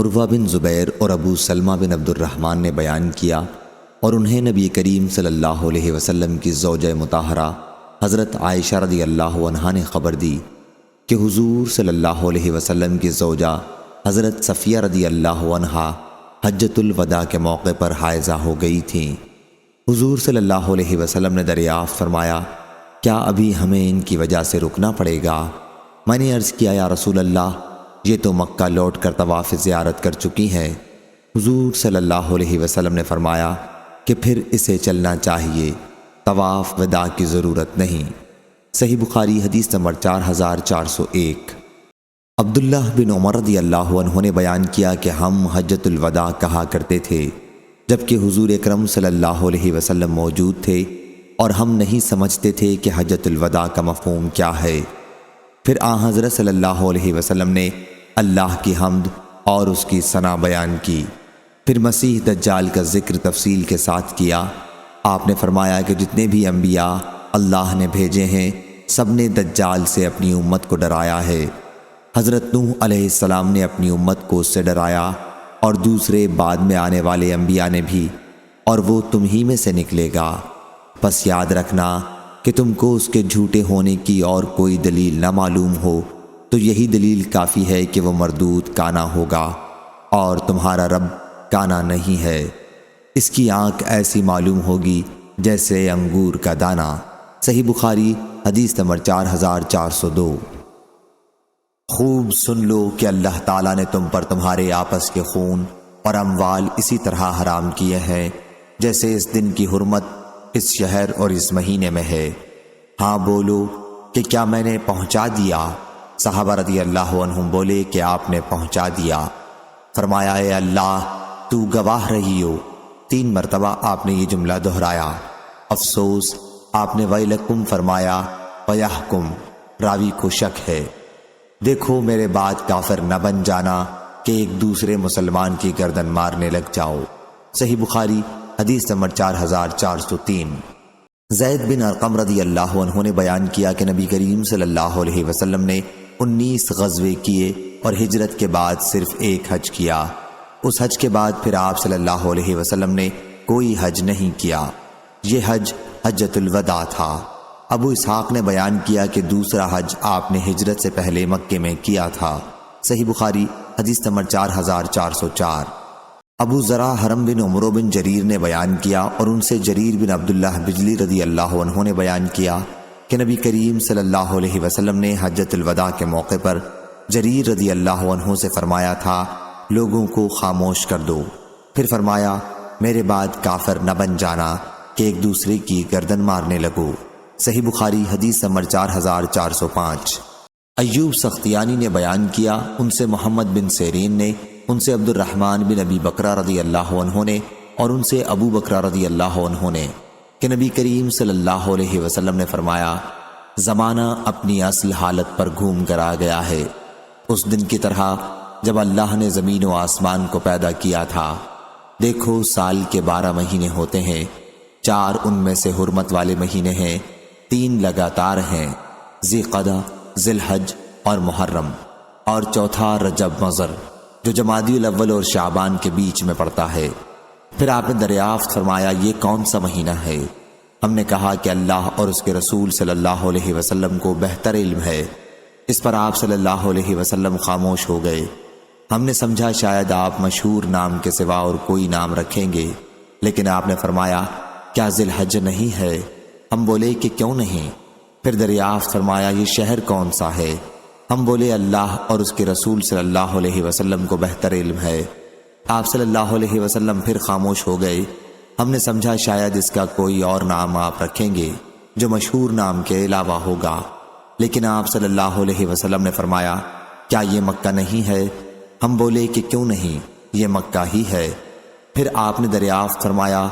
عروہ بن زبیر اور ابو سلمہ بن عبد الرحمن نے بیان کیا اور انہیں نبی کریم صلی اللہ علیہ وسلم کی زوجہ مطہرہ حضرت عائشہ رضی اللہ عنہا نے خبر دی کہ حضور صلی اللہ علیہ وسلم کی زوجہ حضرت صفیہ رضی اللہ عنہا حجۃ الوداع کے موقع پر حائضہ ہو گئی تھیں۔ حضور صلی اللہ علیہ وسلم نے دریافت فرمایا، کیا ابھی ہمیں ان کی وجہ سے رکنا پڑے گا؟ میں نے عرض کیا، یا رسول اللہ، یہ تو مکہ لوٹ کر طواف زیارت کر چکی ہیں۔ حضور صلی اللہ علیہ وسلم نے فرمایا کہ پھر اسے چلنا چاہیے، طواف وداع کی ضرورت نہیں۔ صحیح بخاری حدیث نمبر 4401۔ عبداللہ بن عمر رضی اللہ عنہ نے بیان کیا کہ ہم حجۃ الوداع کہا کرتے تھے جبکہ حضور اکرم صلی اللہ علیہ وسلم موجود تھے، اور ہم نہیں سمجھتے تھے کہ حجۃ الوداع کا مفہوم کیا ہے۔ پھر حضرت صلی اللہ علیہ وسلم نے اللہ کی حمد اور اس کی ثنا بیان کی، پھر مسیح دجال کا ذکر تفصیل کے ساتھ کیا۔ آپ نے فرمایا کہ جتنے بھی انبیاء اللہ نے بھیجے ہیں سب نے دجال سے اپنی امت کو ڈرایا ہے۔ حضرت نوح علیہ السلام نے اپنی امت کو اس سے ڈرایا، اور دوسرے بعد میں آنے والے انبیاء نے بھی، اور وہ تم ہی میں سے نکلے گا۔ پس یاد رکھنا کہ تم کو اس کے جھوٹے ہونے کی اور کوئی دلیل نہ معلوم ہو تو یہی دلیل کافی ہے کہ وہ مردود کانا ہوگا، اور تمہارا رب کانا نہیں ہے۔ اس کی آنکھ ایسی معلوم ہوگی جیسے انگور کا دانہ۔ صحیح بخاری حدیث نمبر 4402۔ خوب سن لو کہ اللہ تعالیٰ نے تم پر تمہارے آپس کے خون اور اموال اسی طرح حرام کیے ہیں جیسے اس دن کی حرمت اس شہر اور اس مہینے میں ہے۔ ہاں بولو کہ کیا میں نے پہنچا دیا؟ صحابہ رضی اللہ عنہم بولے کہ آپ نے پہنچا دیا۔ فرمایا، اے اللہ تو گواہ رہی ہو۔ 3 مرتبہ آپ نے یہ جملہ دہرایا۔ افسوس، آپ نے ویلکم فرمایا، ویحکم، راوی کو شک ہے۔ دیکھو میرے بعد کافر نہ بن جانا کہ ایک دوسرے مسلمان کی گردن مارنے لگ جاؤ۔ صحیح بخاری حدیث نمبر 4403۔ زید بن ارقم رضی اللہ عنہ نے بیان کیا کہ نبی کریم صلی اللہ علیہ وسلم نے 19 غزوے کیے اور ہجرت کے بعد صرف ایک حج کیا۔ اس حج کے بعد پھر آپ صلی اللہ علیہ وسلم نے کوئی حج نہیں کیا۔ یہ حج حجۃ الوداع تھا۔ ابو اسحاق نے بیان کیا کہ دوسرا حج آپ نے ہجرت سے پہلے مکے میں کیا تھا۔ صحیح بخاری حدیث نمبر 4404۔ ابو ذرا حرم بن عمرو بن جریر نے بیان کیا اور ان سے جریر بن عبداللہ بجلی رضی اللہ عنہ نے بیان کیا کہ نبی کریم صلی اللہ علیہ وسلم نے حجۃ الوداع کے موقع پر جریر رضی اللہ عنہ سے فرمایا تھا، لوگوں کو خاموش کر دو۔ پھر فرمایا، میرے بعد کافر نہ بن جانا کہ ایک دوسرے کی گردن مارنے لگو۔ صحیح بخاری حدیث نمبر 4405۔ ایوب سختیانی نے بیان کیا، ان سے محمد بن سیرین نے، ان سے عبد الرحمن بن ابی بکرہ رضی اللہ عنہ نے، اور ان سے ابو بکرہ رضی اللہ عنہ نے کہ نبی کریم صلی اللہ علیہ وسلم نے فرمایا، زمانہ اپنی اصل حالت پر گھوم کر آ گیا ہے، اس دن کی طرح جب اللہ نے زمین و آسمان کو پیدا کیا تھا۔ دیکھو سال کے 12 مہینے ہوتے ہیں، 4 ان میں سے حرمت والے مہینے ہیں، 3 لگاتار ہیں، ذی قعدہ، ذی الحج اور محرم، اور چوتھا رجب مضر جو جمادی الاول اور شعبان کے بیچ میں پڑتا ہے۔ پھر آپ نے دریافت فرمایا، یہ کون سا مہینہ ہے؟ ہم نے کہا کہ اللہ اور اس کے رسول صلی اللہ علیہ وسلم کو بہتر علم ہے۔ اس پر آپ صلی اللہ علیہ وسلم خاموش ہو گئے۔ ہم نے سمجھا شاید آپ مشہور نام کے سوا اور کوئی نام رکھیں گے، لیکن آپ نے فرمایا، کیا ذی الحج نہیں ہے؟ ہم بولے کہ کیوں نہیں؟ پھر دریافت فرمایا، یہ شہر کون سا ہے؟ ہم بولے اللہ اور اس کے رسول صلی اللہ علیہ وسلم کو بہتر علم ہے۔ آپ صلی اللہ علیہ وسلم پھر خاموش ہو گئے۔ ہم نے سمجھا شاید اس کا کوئی اور نام آپ رکھیں گے جو مشہور نام کے علاوہ ہوگا، لیکن آپ صلی اللہ علیہ وسلم نے فرمایا، کیا یہ مکہ نہیں ہے؟ ہم بولے کہ کیوں نہیں، یہ مکہ ہی ہے۔ پھر آپ نے دریافت فرمایا،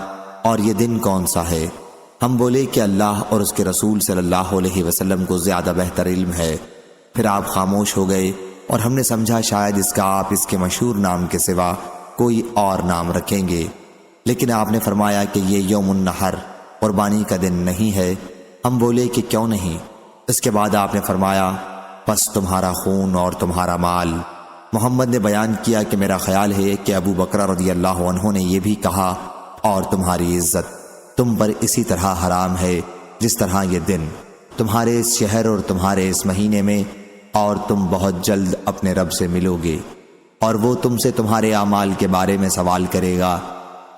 اور یہ دن کون سا ہے؟ ہم بولے کہ اللہ اور اس کے رسول صلی اللہ علیہ وسلم کو زیادہ بہتر علم ہے۔ پھر آپ خاموش ہو گئے اور ہم نے سمجھا شاید اس کا آپ اس کے مشہور نام کے سوا کوئی اور نام رکھیں گے، لیکن آپ نے فرمایا کہ یہ یوم النحر، قربانی کا دن نہیں ہے۔ ہم بولے کہ کیوں نہیں؟ اس کے بعد آپ نے فرمایا، پس تمہارا خون اور تمہارا مال محمد نے بیان کیا کہ میرا خیال ہے کہ ابو بکر رضی اللہ عنہ نے یہ بھی کہا، اور تمہاری عزت تم پر اسی طرح حرام ہے جس طرح یہ دن تمہارے اس شہر اور تمہارے اس مہینے میں، اور تم بہت جلد اپنے رب سے ملو گے، اور وہ تم سے تمہارے اعمال کے بارے میں سوال کرے گا۔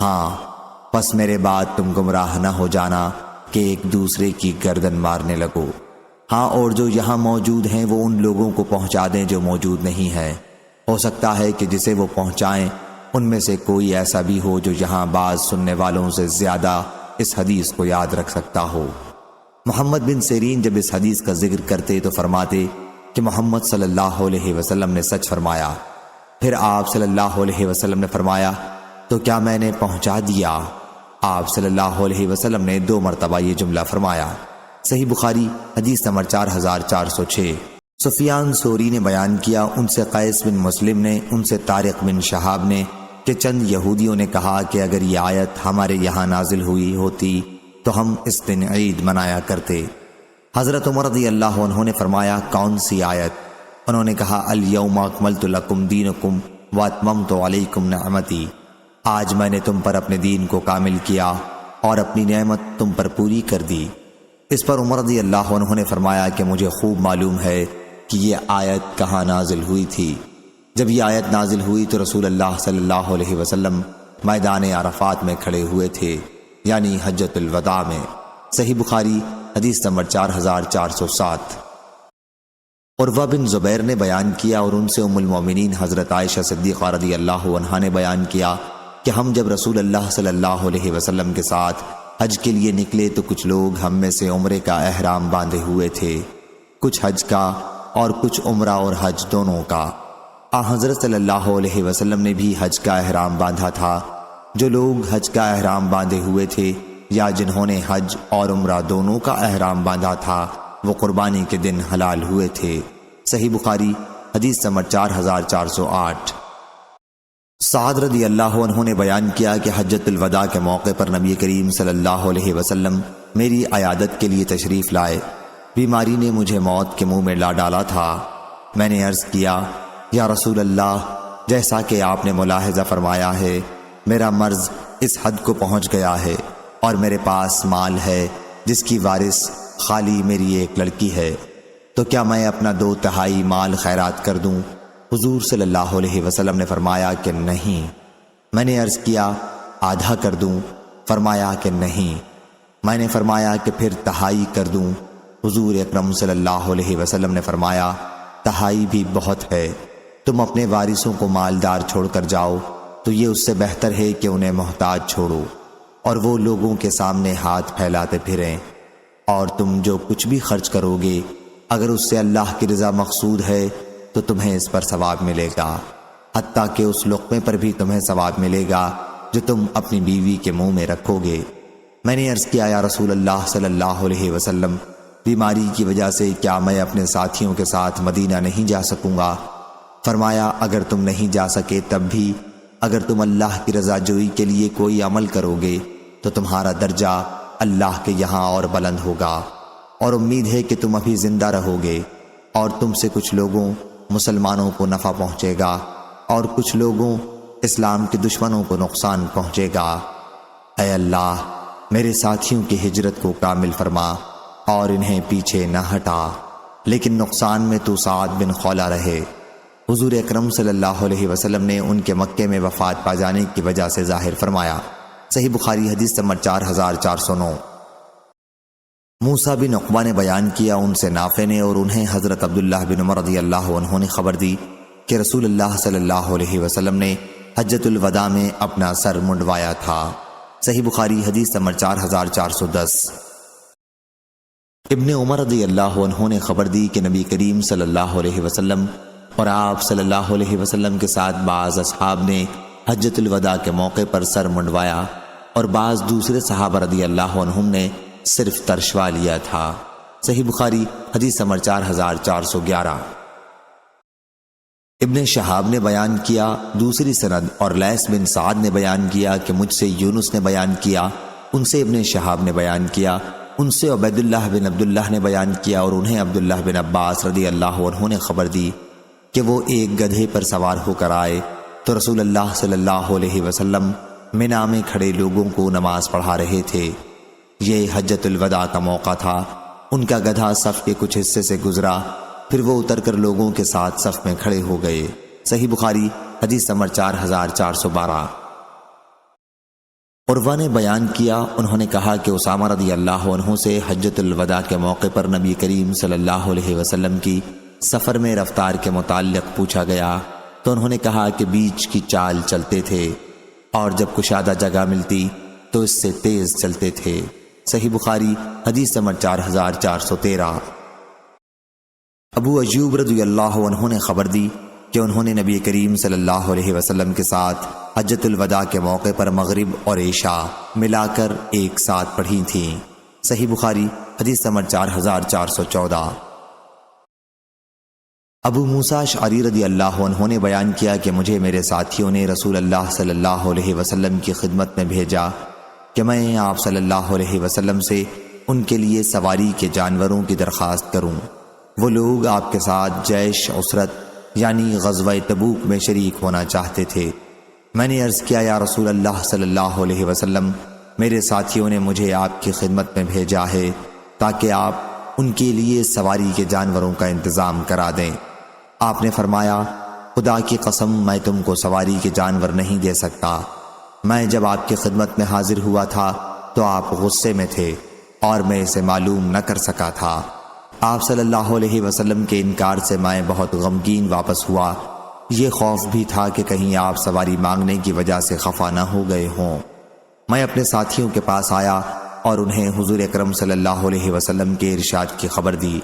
ہاں، پس میرے بعد تم گمراہ نہ ہو جانا کہ ایک دوسرے کی گردن مارنے لگو۔ ہاں، اور جو یہاں موجود ہیں وہ ان لوگوں کو پہنچا دیں جو موجود نہیں ہیں، ہو سکتا ہے کہ جسے وہ پہنچائیں ان میں سے کوئی ایسا بھی ہو جو یہاں بعض سننے والوں سے زیادہ اس حدیث کو یاد رکھ سکتا ہو۔ محمد بن سیرین جب اس حدیث کا ذکر کرتے تو فرماتے کہ محمد صلی اللہ علیہ وسلم نے سچ فرمایا۔ پھر آپ صلی اللہ علیہ وسلم نے فرمایا، تو کیا میں نے پہنچا دیا؟ آپ صلی اللہ علیہ وسلم نے 2 مرتبہ یہ جملہ فرمایا۔ صحیح بخاری حدیث نمبر 4406۔ سفیان ثوری نے بیان کیا، ان سے قیس بن مسلم نے، ان سے طارق بن شہاب نے، کہ چند یہودیوں نے کہا کہ اگر یہ آیت ہمارے یہاں نازل ہوئی ہوتی تو ہم اس دن عید منایا کرتے۔ حضرت عمر رضی اللہ عنہ نے فرمایا، کون سی آیت؟ انہوں نے کہا، الیوم اکملت لکم دینکم واتممت علیکم نعمتی، آج میں نے تم پر اپنے دین کو کامل کیا اور اپنی نعمت تم پر پوری کر دی۔ اس پر عمر رضی اللہ عنہ نے فرمایا کہ مجھے خوب معلوم ہے کہ یہ آیت کہاں نازل ہوئی تھی۔ جب یہ آیت نازل ہوئی تو رسول اللہ صلی اللہ علیہ وسلم میدان عرفات میں کھڑے ہوئے تھے، یعنی حجۃ الوداع میں۔ صحیح بخاری حدیث نمبر 4407۔ عروہ بن زبیر نے بیان کیا اور ان سے ام المومنین حضرت عائشہ صدیقہ رضی اللہ عنہا نے بیان کیا کہ ہم جب رسول اللہ صلی اللہ علیہ وسلم کے ساتھ حج کے لیے نکلے تو کچھ لوگ ہم میں سے عمرے کا احرام باندھے ہوئے تھے، کچھ حج کا اور کچھ عمرہ اور حج دونوں کا۔ حضرت صلی اللہ علیہ وسلم نے بھی حج کا احرام باندھا تھا۔ جو لوگ حج کا احرام باندھے ہوئے تھے یا جنہوں نے حج اور عمرہ دونوں کا احرام باندھا تھا وہ قربانی کے دن حلال ہوئے تھے۔ صحیح بخاری حدیث نمبر 4408۔ سعد رضی اللہ عنہ نے بیان کیا کہ حجۃ الوداع کے موقع پر نبی کریم صلی اللہ علیہ وسلم میری عیادت کے لیے تشریف لائے۔ بیماری نے مجھے موت کے منہ میں لا ڈالا تھا۔ میں نے عرض کیا، یا رسول اللہ، جیسا کہ آپ نے ملاحظہ فرمایا ہے میرا مرض اس حد کو پہنچ گیا ہے اور میرے پاس مال ہے جس کی وارث خالی میری ایک لڑکی ہے، تو کیا میں اپنا 2/3 مال خیرات کر دوں؟ حضور صلی اللہ علیہ وسلم نے فرمایا کہ نہیں۔ میں نے عرض کیا، آدھا کر دوں؟ فرمایا کہ نہیں۔ میں نے فرمایا کہ پھر 1/3 کر دوں؟ حضور اکرم صلی اللہ علیہ وسلم نے فرمایا، 1/2 بھی بہت ہے، تم اپنے وارثوں کو مالدار چھوڑ کر جاؤ تو یہ اس سے بہتر ہے کہ انہیں محتاج چھوڑو اور وہ لوگوں کے سامنے ہاتھ پھیلاتے پھریں، اور تم جو کچھ بھی خرچ کرو گے اگر اس سے اللہ کی رضا مقصود ہے تو تمہیں اس پر ثواب ملے گا، حتیٰ کہ اس لقمے پر بھی تمہیں ثواب ملے گا جو تم اپنی بیوی کے منہ میں رکھو گے۔ میں نے عرض کیا، یا رسول اللہ صلی اللہ علیہ وسلم، بیماری کی وجہ سے کیا میں اپنے ساتھیوں کے ساتھ مدینہ نہیں جا سکوں گا؟ فرمایا، اگر تم نہیں جا سکے تب بھی اگر تم اللہ کی رضا جوئی کے لیے کوئی عمل کرو گے تو تمہارا درجہ اللہ کے یہاں اور بلند ہوگا، اور امید ہے کہ تم ابھی زندہ رہو گے، اور تم سے کچھ لوگوں مسلمانوں کو نفع پہنچے گا اور کچھ لوگوں اسلام کے دشمنوں کو نقصان پہنچے گا۔ اے اللہ، میرے ساتھیوں کی ہجرت کو کامل فرما اور انہیں پیچھے نہ ہٹا، لیکن نقصان میں تو سعد بن خولہ رہے۔ حضور اکرم صلی اللہ علیہ وسلم نے ان کے مکے میں وفات پا جانے کی وجہ سے ظاہر فرمایا۔ صحیح بخاری حدیث نمبر 4409۔ موسیٰ بن عقبہ نے بیان کیا، ان سے نافع نے اور انہیں حضرت عبداللہ بن عمر رضی اللہ عنہ نے خبر دی کہ رسول اللہ صلی اللہ علیہ وسلم نے حجۃ الوداع میں اپنا سر منڈوایا تھا۔ صحیح بخاری حدیث نمبر 4410۔ ابن عمر رضی اللہ عنہ نے خبر دی کہ نبی کریم صلی اللہ علیہ وسلم اور آپ صلی اللہ علیہ وسلم کے ساتھ بعض اصحاب نے حجۃ الوداع کے موقع پر سر منڈوایا اور بعض دوسرے صحابہ رضی اللہ عنہم نے صرف ترشوا لیا تھا۔ صحیح بخاری حدیث نمبر 4411۔ ابن شہاب نے بیان کیا دوسری سند، اور لیث بن سعد نے بیان کیا کہ مجھ سے یونس نے بیان کیا، ان سے ابن شہاب نے بیان کیا، ان سے عبید اللہ بن عبداللہ نے بیان کیا، اور انہیں عبداللہ بن عباس رضی اللہ عنہ نے خبر دی کہ وہ ایک گدھے پر سوار ہو کر آئے تو رسول اللہ صلی اللہ علیہ وسلم منا میں کھڑے لوگوں کو نماز پڑھا رہے تھے۔ یہ حجۃ الوداع کا موقع تھا۔ ان کا گدھا صف کے کچھ حصے سے گزرا، پھر وہ اتر کر لوگوں کے ساتھ صف میں کھڑے ہو گئے۔ صحیح بخاری حدیث نمبر 4412۔ عروہ نے بیان کیا، انہوں نے کہا کہ اسامہ رضی اللہ عنہ سے حجۃ الوداع کے موقع پر نبی کریم صلی اللہ علیہ وسلم کی سفر میں رفتار کے متعلق پوچھا گیا تو انہوں نے کہا کہ بیچ کی چال چلتے تھے اور جب کشادہ جگہ ملتی تو اس سے تیز چلتے تھے۔ صحیح بخاری حدیث نمبر 4413۔ ابو ایوب رضی اللہ عنہ نے خبر دی کہ انہوں نے نبی کریم صلی اللہ علیہ وسلم کے ساتھ حجۃ الوداع کے موقع پر مغرب اور عشاء ملا کر ایک ساتھ پڑھی تھیں۔ صحیح بخاری حدیث نمبر 4414۔ ابو موسیٰ اشعری رضی اللہ عنہ نے بیان کیا کہ مجھے میرے ساتھیوں نے رسول اللہ صلی اللہ علیہ وسلم کی خدمت میں بھیجا کہ میں آپ صلی اللہ علیہ وسلم سے ان کے لیے سواری کے جانوروں کی درخواست کروں۔ وہ لوگ آپ کے ساتھ جیش عسرت یعنی غزوہ تبوک میں شریک ہونا چاہتے تھے۔ میں نے عرض کیا یا رسول اللہ صلی اللہ علیہ وسلم، میرے ساتھیوں نے مجھے آپ کی خدمت میں بھیجا ہے تاکہ آپ ان کے لیے سواری کے جانوروں کا انتظام کرا دیں۔ آپ نے فرمایا، خدا کی قسم میں تم کو سواری کے جانور نہیں دے سکتا۔ میں جب آپ کی خدمت میں حاضر ہوا تھا تو آپ غصے میں تھے اور میں اسے معلوم نہ کر سکا تھا۔ آپ صلی اللہ علیہ وسلم کے انکار سے میں بہت غمگین واپس ہوا۔ یہ خوف بھی تھا کہ کہیں آپ سواری مانگنے کی وجہ سے خفا نہ ہو گئے ہوں۔ میں اپنے ساتھیوں کے پاس آیا اور انہیں حضور اکرم صلی اللہ علیہ وسلم کے ارشاد کی خبر دی،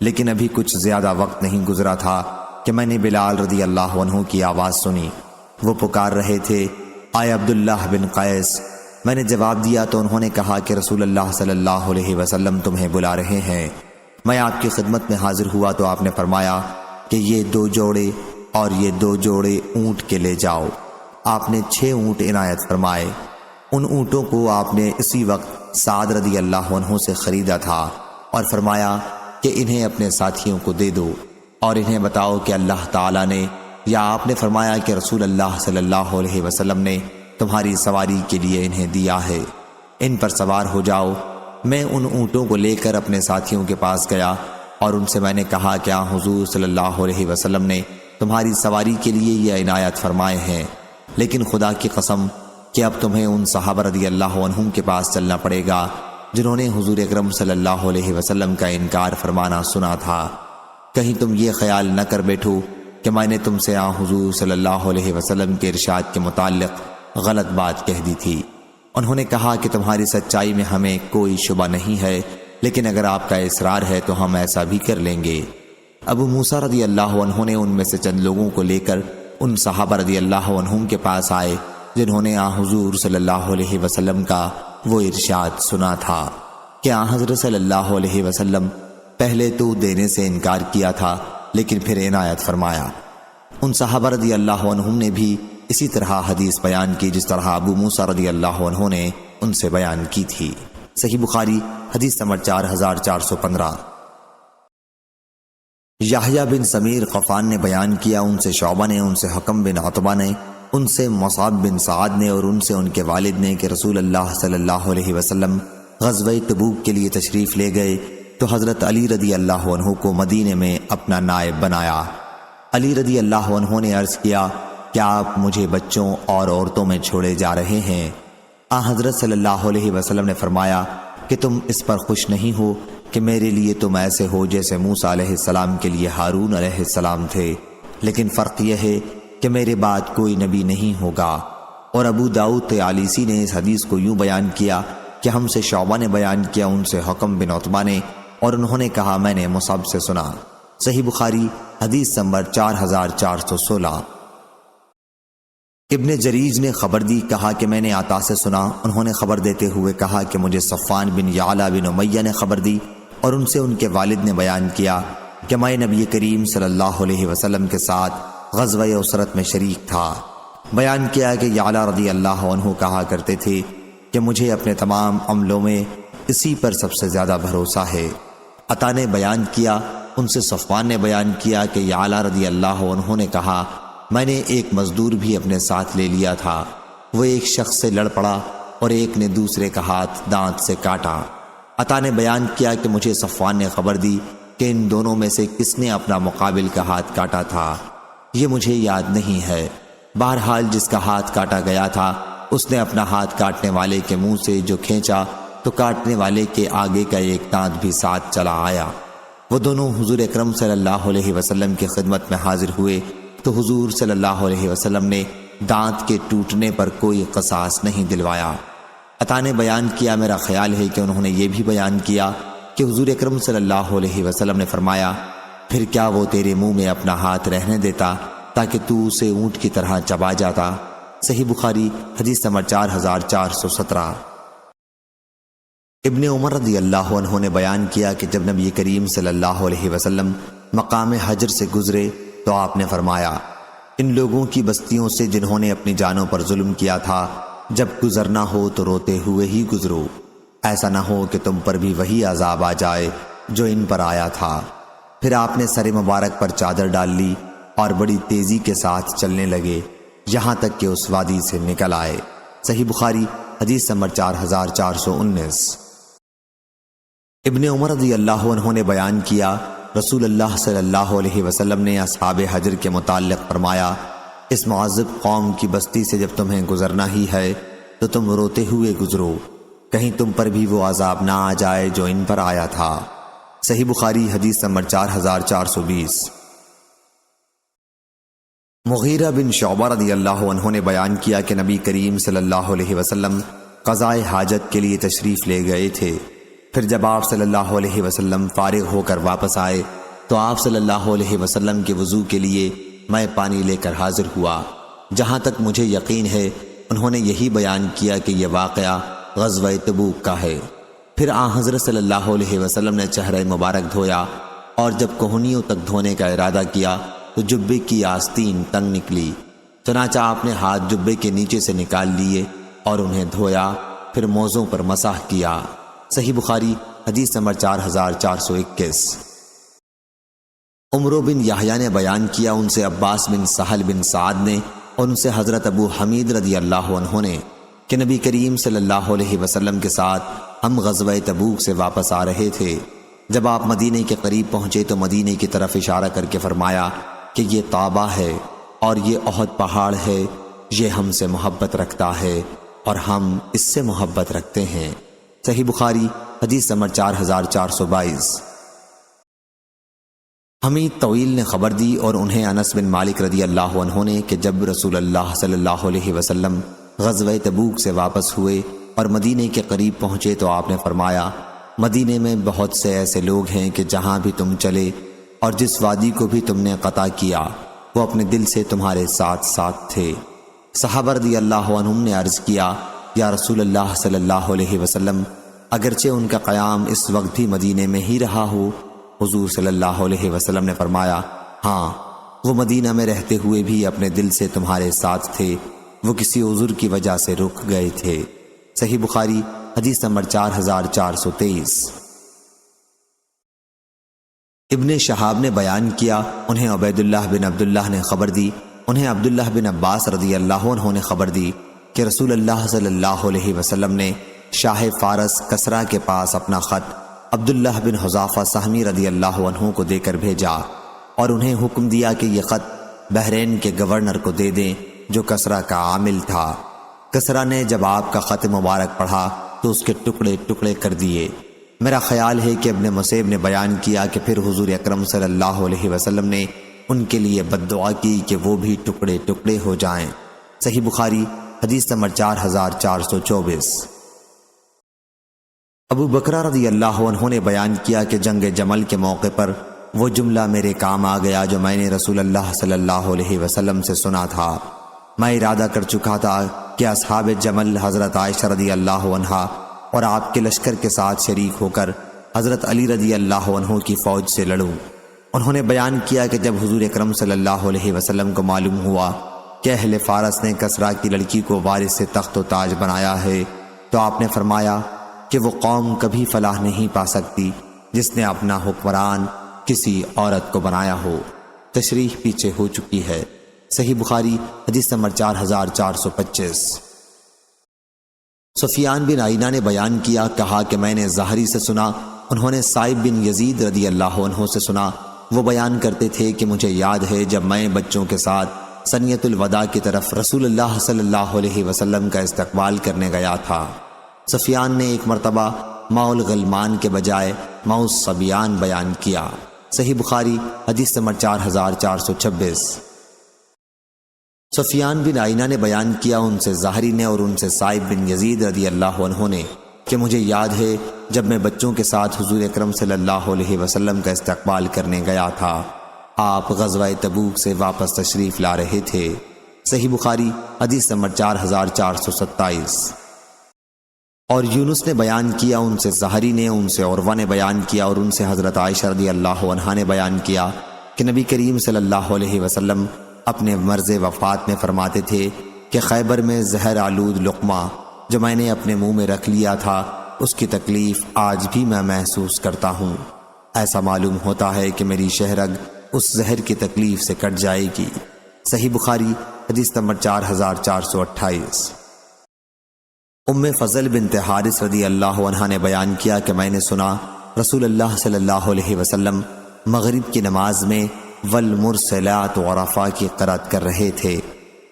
لیکن ابھی کچھ زیادہ وقت نہیں گزرا تھا کہ میں نے بلال رضی اللہ عنہ کی آواز سنی۔ وہ پکار رہے تھے، آئے عبداللہ بن قیس۔ میں نے جواب دیا تو انہوں نے کہا کہ رسول اللہ صلی اللہ علیہ وسلم تمہیں بلا رہے ہیں۔ میں آپ کی خدمت میں حاضر ہوا تو آپ نے فرمایا کہ یہ 2 جوڑے اور یہ 2 جوڑے اونٹ کے لے جاؤ۔ آپ نے 6 اونٹ عنایت فرمائے۔ ان اونٹوں کو آپ نے اسی وقت سعد رضی اللہ عنہ سے خریدا تھا اور فرمایا کہ انہیں اپنے ساتھیوں کو دے دو اور انہیں بتاؤ کہ اللہ تعالیٰ نے یا آپ نے فرمایا کہ رسول اللہ صلی اللہ علیہ وسلم نے تمہاری سواری کے لیے انہیں دیا ہے، ان پر سوار ہو جاؤ۔ میں ان اونٹوں کو لے کر اپنے ساتھیوں کے پاس گیا اور ان سے میں نے کہا کہ حضور صلی اللہ علیہ وسلم نے تمہاری سواری کے لیے یہ عنایت فرمائے ہیں، لیکن خدا کی قسم کہ اب تمہیں ان صحابہ رضی اللہ عنہم کے پاس چلنا پڑے گا جنہوں نے حضور اکرم صلی اللہ علیہ وسلم کا انکار فرمانا سنا تھا۔ کہیں تم یہ خیال نہ کر بیٹھو کہ میں نے تم سے حضور صلی اللہ علیہ وسلم کے ارشاد کے متعلق غلط بات کہہ دی تھی۔ انہوں نے کہا کہ تمہاری سچائی میں ہمیں کوئی شبہ نہیں ہے، لیکن اگر آپ کا اصرار ہے تو ہم ایسا بھی کر لیں گے۔ ابو موسیٰ رضی اللہ عنہ نے ان میں سے چند لوگوں کو لے کر ان صحابہ رضی اللہ عنہم کے پاس آئے جنہوں نے حضور صلی اللہ علیہ وسلم کا وہ ارشاد سنا تھا کہ حضرت صلی اللہ علیہ وسلم پہلے تو دینے سے انکار کیا تھا لیکن پھر عنایت فرمایا۔ ان صحابہ رضی اللہ عنہم نے بھی اسی طرح حدیث بیان کی جس طرح ابو موسیٰ رضی اللہ عنہ نے ان سے بیان کی تھی۔ صحیح بخاری حدیث نمبر 4415۔ یحییٰ بن سمیر قفان نے بیان کیا، ان سے شعبہ نے، ان سے حکم بن عتبہ نے، ان سے مصعب بن سعد نے اور ان سے ان کے والد نے کہ رسول اللہ صلی اللہ علیہ وسلم غزوہ تبوک کے لیے تشریف لے گئے تو حضرت علی رضی اللہ عنہ کو مدینے میں اپنا نائب بنایا۔ علی رضی اللہ عنہ نے عرض کیا کہ آپ مجھے بچوں اور عورتوں میں چھوڑے جا رہے ہیں۔ حضرت صلی اللہ علیہ وسلم نے فرمایا کہ تم اس پر خوش نہیں ہو کہ میرے لیے تم ایسے ہو جیسے موسیٰ علیہ السلام کے لیے ہارون علیہ السلام تھے، لیکن فرق یہ ہے کہ میرے بعد کوئی نبی نہیں ہوگا۔ اور ابو داؤد طیالسی نے اس حدیث کو یوں بیان کیا کہ ہم سے شعبہ نے بیان کیا، ان سے حکم بن عتبہ نے، اور انہوں نے کہا میں نے مصعب سے سنا۔ صحیح بخاری حدیث نمبر 4416۔ ابن جریج نے خبر دی، کہا کہ میں نے عطا سے سنا، انہوں نے خبر دیتے ہوئے کہا کہ مجھے صفوان بن یعلا بن امیہ نے خبر دی اور ان سے ان کے والد نے بیان کیا کہ میں نبی کریم صلی اللہ علیہ وسلم کے ساتھ غزوہ اسرت میں شریک تھا۔ بیان کیا کہ یعلا رضی اللہ عنہ کہا کرتے تھے کہ مجھے اپنے تمام عملوں میں اسی پر سب سے زیادہ بھروسہ ہے۔ عطا نے بیان کیا، ان سے صفوان نے بیان کیا کہ یعلا رضی اللہ عنہ نے کہا میں نے ایک مزدور بھی اپنے ساتھ لے لیا تھا، وہ ایک شخص سے لڑ پڑا اور ایک نے دوسرے کا ہاتھ دانت سے کاٹا۔ عطا نے بیان کیا کہ مجھے صفوان نے خبر دی کہ ان دونوں میں سے کس نے اپنا مقابل کا ہاتھ کاٹا تھا، یہ مجھے یاد نہیں ہے۔ بہرحال جس کا ہاتھ کاٹا گیا تھا اس نے اپنا ہاتھ کاٹنے والے کے منہ سے جو کھینچا تو کاٹنے والے کے آگے کا ایک دانت بھی ساتھ چلا آیا۔ وہ دونوں حضور اکرم صلی اللہ علیہ وسلم کی خدمت میں حاضر ہوئے تو حضور صلی اللہ علیہ وسلم نے دانت کے ٹوٹنے پر کوئی قصاص نہیں دلوایا۔ عطا نے بیان کیا میرا خیال ہے کہ انہوں نے یہ بھی بیان کیا کہ حضور اکرم صلی اللہ علیہ وسلم نے فرمایا پھر کیا وہ تیرے منہ میں اپنا ہاتھ رہنے دیتا تاکہ تو اسے اونٹ کی طرح چبا جاتا۔ صحیح بخاری حدیث نمبر 4417۔ ابن عمر رضی اللہ عنہ نے بیان کیا کہ جب نبی کریم صلی اللہ علیہ وسلم مقام حجر سے گزرے تو آپ نے فرمایا ان لوگوں کی بستیوں سے جنہوں نے اپنی جانوں پر ظلم کیا تھا جب گزرنا ہو تو روتے ہوئے ہی گزرو، ایسا نہ ہو کہ تم پر بھی وہی عذاب آ جائے جو ان پر آیا تھا۔ پھر آپ نے سر مبارک پر چادر ڈال لی اور بڑی تیزی کے ساتھ چلنے لگے یہاں تک کہ اس وادی سے نکل آئے۔ صحیح بخاری حدیث نمبر 4419۔ ابن عمر رضی اللہ عنہ نے بیان کیا رسول اللہ صلی اللہ علیہ وسلم نے اصحاب حجر کے متعلق فرمایا اس معذب قوم کی بستی سے جب تمہیں گزرنا ہی ہے تو تم روتے ہوئے گزرو، کہیں تم پر بھی وہ عذاب نہ آ جائے جو ان پر آیا تھا۔ صحیح بخاری حدیث نمبر 4420۔ مغیرہ بن شعبہ رضی اللہ عنہ نے بیان کیا کہ نبی کریم صلی اللہ علیہ وسلم قضائے حاجت کے لیے تشریف لے گئے تھے، پھر جب آپ صلی اللہ علیہ وسلم فارغ ہو کر واپس آئے تو آپ صلی اللہ علیہ وسلم کے وضو کے لیے میں پانی لے کر حاضر ہوا۔ جہاں تک مجھے یقین ہے انہوں نے یہی بیان کیا کہ یہ واقعہ غزوہ تبوک کا ہے۔ پھر آن حضرت صلی اللہ علیہ وسلم نے چہرہ مبارک دھویا اور جب کوہنیوں تک دھونے کا ارادہ کیا تو جبے کی آستین تنگ نکلی، چنانچہ آپ نے ہاتھ جبے کے نیچے سے نکال لیے اور انہیں دھویا، پھر موزوں پر مسح کیا۔ صحیح بخاری حدیث نمبر 4421۔ عمرو بن یحییٰ نے بیان کیا ان سے عباس بن سہل بن سعد نے اور ان سے حضرت ابو حمید رضی اللہ عنہ نے کہ نبی کریم صلی اللہ علیہ وسلم کے ساتھ ہم غزوہ تبوک سے واپس آ رہے تھے۔ جب آپ مدینے کے قریب پہنچے تو مدینے کی طرف اشارہ کر کے فرمایا کہ یہ طابہ ہے اور یہ احد پہاڑ ہے، یہ ہم سے محبت رکھتا ہے اور ہم اس سے محبت رکھتے ہیں۔ صحیح بخاری حدیث نمبر 4422۔ حمید طویل نے خبر دی اور انہیں انس بن مالک رضی اللہ عنہ نے کہ جب رسول اللہ صلی اللہ علیہ وسلم غزوہ تبوک سے واپس ہوئے اور مدینے کے قریب پہنچے تو آپ نے فرمایا مدینے میں بہت سے ایسے لوگ ہیں کہ جہاں بھی تم چلے اور جس وادی کو بھی تم نے قطع کیا وہ اپنے دل سے تمہارے ساتھ ساتھ تھے۔ صحابہ رضی اللہ عنہم نے عرض کیا یا رسول اللہ صلی اللہ علیہ وسلم اگرچہ ان کا قیام اس وقت بھی مدینے میں ہی رہا ہو؟ حضور صلی اللہ علیہ وسلم نے فرمایا ہاں، وہ مدینہ میں رہتے ہوئے بھی اپنے دل سے تمہارے ساتھ تھے، وہ کسی عذر کی وجہ سے رک گئے تھے۔ صحیح بخاری حدیث نمبر 4423۔ ابن شہاب نے بیان کیا انہیں عبید اللہ بن عبداللہ نے خبر دی، انہیں عبداللہ بن عباس رضی اللہ عنہ نے خبر دی کہ رسول اللہ صلی اللہ علیہ وسلم نے شاہ فارس کسرا کے پاس اپنا خط عبداللہ بن حذافہ سہمی رضی اللہ عنہ کو دے کر بھیجا اور انہیں حکم دیا کہ یہ خط بحرین کے گورنر کو دے دیں جو کسرا کا عامل تھا۔ کسرا نے جب آپ کا خط مبارک پڑھا تو اس کے ٹکڑے ٹکڑے کر دیے۔ میرا خیال ہے کہ ابن مسیب نے بیان کیا کہ پھر حضور اکرم صلی اللہ علیہ وسلم نے ان کے لیے بد دعا کی کہ وہ بھی ٹکڑے ٹکڑے ہو جائیں۔ صحیح بخاری حدیث نمبر 4424۔ ابو بکرہ رضی اللہ عنہ نے بیان کیا کہ جنگ جمل کے موقع پر وہ جملہ میرے کام آ گیا جو میں نے رسول اللہ صلی اللہ علیہ وسلم سے سنا تھا۔ میں ارادہ کر چکا تھا کہ اصحاب جمل حضرت عائشہ رضی اللہ عنہا اور آپ کے لشکر کے ساتھ شریک ہو کر حضرت علی رضی اللہ عنہ کی فوج سے لڑوں۔ انہوں نے بیان کیا کہ جب حضور اکرم صلی اللہ علیہ وسلم کو معلوم ہوا کہ اہل فارس نے کسرا کی لڑکی کو وارث سے تخت و تاج بنایا ہے تو آپ نے فرمایا کہ وہ قوم کبھی فلاح نہیں پا سکتی جس نے اپنا حکمران کسی عورت کو بنایا ہو۔ تشریح پیچھے ہو چکی ہے۔ صحیح بخاری حدیث نمبر 4425۔ سفیان بن عیینہ نے بیان کیا، کہا کہ میں نے زہری سے سنا، انہوں نے سائب بن یزید رضی اللہ عنہ سے سنا، وہ بیان کرتے تھے کہ مجھے یاد ہے جب میں بچوں کے ساتھ سنیت الوداع کی طرف رسول اللہ صلی اللہ علیہ وسلم کا استقبال کرنے گیا تھا۔ سفیان نے ایک مرتبہ ماء الغلمان کے بجائے ماء الصبیان بیان کیا۔ صحیح بخاری حدیث نمبر 4426۔ سفیان بن عیینہ نے بیان کیا ان سے زہری نے اور ان سے سائب بن یزید رضی اللہ عنہ نے کہ مجھے یاد ہے جب میں بچوں کے ساتھ حضور اکرم صلی اللہ علیہ وسلم کا استقبال کرنے گیا تھا، آپ غزوہ تبوک سے واپس تشریف لا رہے تھے۔ صحیح بخاری حدیث نمبر 4427۔ اور یونس نے بیان کیا ان سے زہری نے، ان سے عروہ نے بیان کیا اور ان سے حضرت عائشہ رضی اللہ عنہا نے بیان کیا کہ نبی کریم صلی اللہ علیہ وسلم اپنے مرض وفات میں فرماتے تھے کہ خیبر میں زہر آلود لقمہ جو میں نے اپنے منہ میں رکھ لیا تھا اس کی تکلیف آج بھی میں محسوس کرتا ہوں۔ ایسا معلوم ہوتا ہے کہ میری شہرگ اس زہر کی تکلیف سے کٹ جائے گی۔ صحیح بخاری حدیث نمبر 4428۔ ام فضل بنت حارث رضی اللہ عنہا نے بیان کیا کہ میں نے سنا رسول اللہ صلی اللہ علیہ وسلم مغرب کی نماز میں والمرسلات عرفا کی قرأت کر رہے تھے۔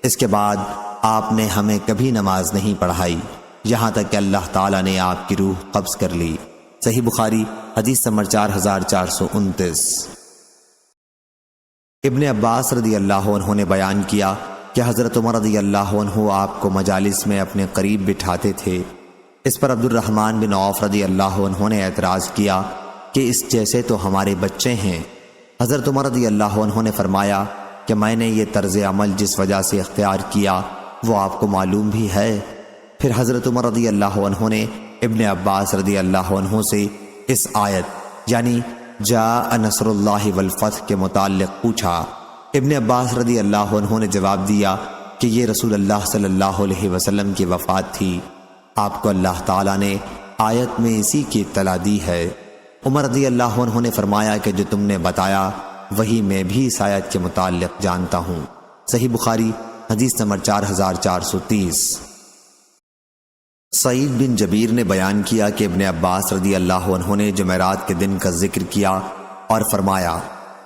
اس کے بعد آپ نے ہمیں کبھی نماز نہیں پڑھائی یہاں تک کہ اللہ تعالیٰ نے آپ کی روح قبض کر لی۔ صحیح بخاری حدیث نمبر 4429۔ ابن عباس رضی اللہ عنہ نے بیان کیا کہ حضرت عمر رضی اللہ عنہ آپ کو مجالس میں اپنے قریب بٹھاتے تھے۔ اس پر عبد الرحمن بن عوف رضی اللہ عنہ نے اعتراض کیا کہ اس جیسے تو ہمارے بچے ہیں۔ حضرت عمر رضی اللہ عنہ نے فرمایا کہ میں نے یہ طرز عمل جس وجہ سے اختیار کیا وہ آپ کو معلوم بھی ہے۔ پھر حضرت عمر رضی اللہ عنہ نے ابن عباس رضی اللہ عنہ سے اس آیت یعنی جاء نصر اللہ والفتح کے متعلق پوچھا۔ ابن عباس رضی اللہ عنہ نے جواب دیا کہ یہ رسول اللہ صلی اللہ علیہ وسلم کی وفات تھی، آپ کو اللہ تعالیٰ نے آیت میں اسی کی اطلاع دی ہے۔ عمر رضی اللہ عنہ نے فرمایا کہ جو تم نے بتایا وہی میں بھی اس آیت کے متعلق جانتا ہوں۔ صحیح بخاری حدیث نمبر 4430۔ سعید بن جبیر نے بیان کیا کہ ابن عباس رضی اللہ عنہ نے جمعرات کے دن کا ذکر کیا اور فرمایا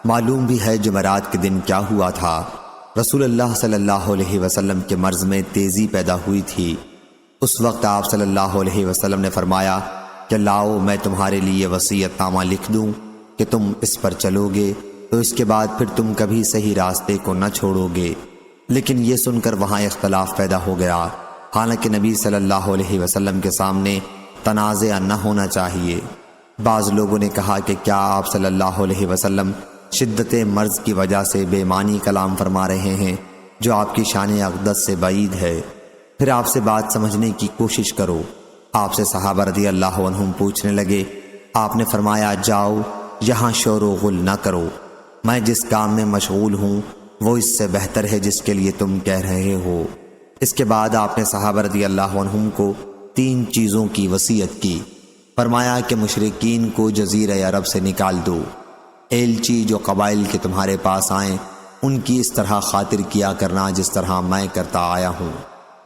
معلوم بھی ہے جمعرات کے دن کیا ہوا تھا۔ رسول اللہ صلی اللہ علیہ وسلم کے مرض میں تیزی پیدا ہوئی تھی۔ اس وقت آپ صلی اللہ علیہ وسلم نے فرمایا کہ لاؤ میں تمہارے لیے وصیت نامہ لکھ دوں کہ تم اس پر چلو گے تو اس کے بعد پھر تم کبھی صحیح راستے کو نہ چھوڑو گے۔ لیکن یہ سن کر وہاں اختلاف پیدا ہو گیا، حالانکہ نبی صلی اللہ علیہ وسلم کے سامنے تنازع نہ ہونا چاہیے۔ بعض لوگوں نے کہا کہ کیا آپ صلی اللہ علیہ وسلم شدت مرض کی وجہ سے بے معنی کلام فرما رہے ہیں جو آپ کی شان اقدس سے بعید ہے؟ پھر آپ سے بات سمجھنے کی کوشش کرو۔ آپ سے صحابہ رضی اللہ عنہم پوچھنے لگے۔ آپ نے فرمایا جاؤ یہاں شور و غل نہ کرو، میں جس کام میں مشغول ہوں وہ اس سے بہتر ہے جس کے لیے تم کہہ رہے ہو۔ اس کے بعد آپ نے صحابہ رضی اللہ عنہم کو 3 چیزوں کی وصیت کی۔ فرمایا کہ مشرکین کو جزیرہ عرب سے نکال دو، ایلچی جو قبائل کے تمہارے پاس آئیں ان کی اس طرح خاطر کیا کرنا جس طرح میں کرتا آیا ہوں۔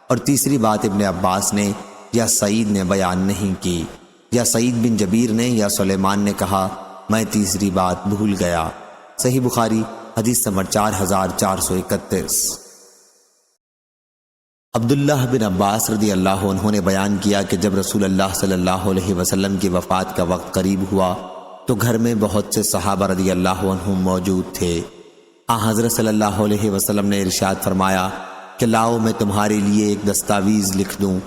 اور تیسری بات ابن عباس نے یا سعید نے بیان نہیں کی، یا سعید بن جبیر نے یا سلیمان نے کہا میں تیسری بات بھول گیا۔ صحیح بخاری حدیث نمبر 4431۔ عبداللہ بن عباس رضی اللہ عنہ نے بیان کیا کہ جب رسول اللہ صلی اللہ علیہ وسلم کی وفات کا وقت قریب ہوا تو گھر میں بہت سے صحابہ رضی اللہ عنہم موجود تھے۔ حضرت صلی اللہ علیہ وسلم نے ارشاد فرمایا کہ لاؤ میں تمہارے لیے ایک دستاویز لکھ دوں،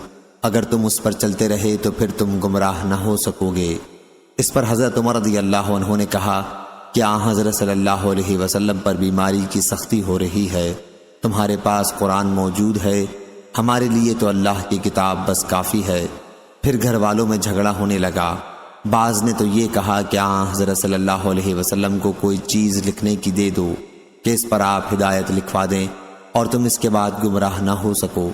اگر تم اس پر چلتے رہے تو پھر تم گمراہ نہ ہو سکو گے۔ اس پر حضرت عمر رضی اللہ عنہ نے کہا کہ حضرت صلی اللہ علیہ وسلم پر بیماری کی سختی ہو رہی ہے، تمہارے پاس قرآن موجود ہے، ہمارے لیے تو اللہ کی کتاب بس کافی ہے۔ پھر گھر والوں میں جھگڑا ہونے لگا۔ بعض نے تو یہ کہا کہ حضرت صلی اللہ علیہ وسلم کو کوئی چیز لکھنے کی دے دو کہ اس پر آپ ہدایت لکھوا دیں اور تم اس کے بعد گمراہ نہ ہو سکو۔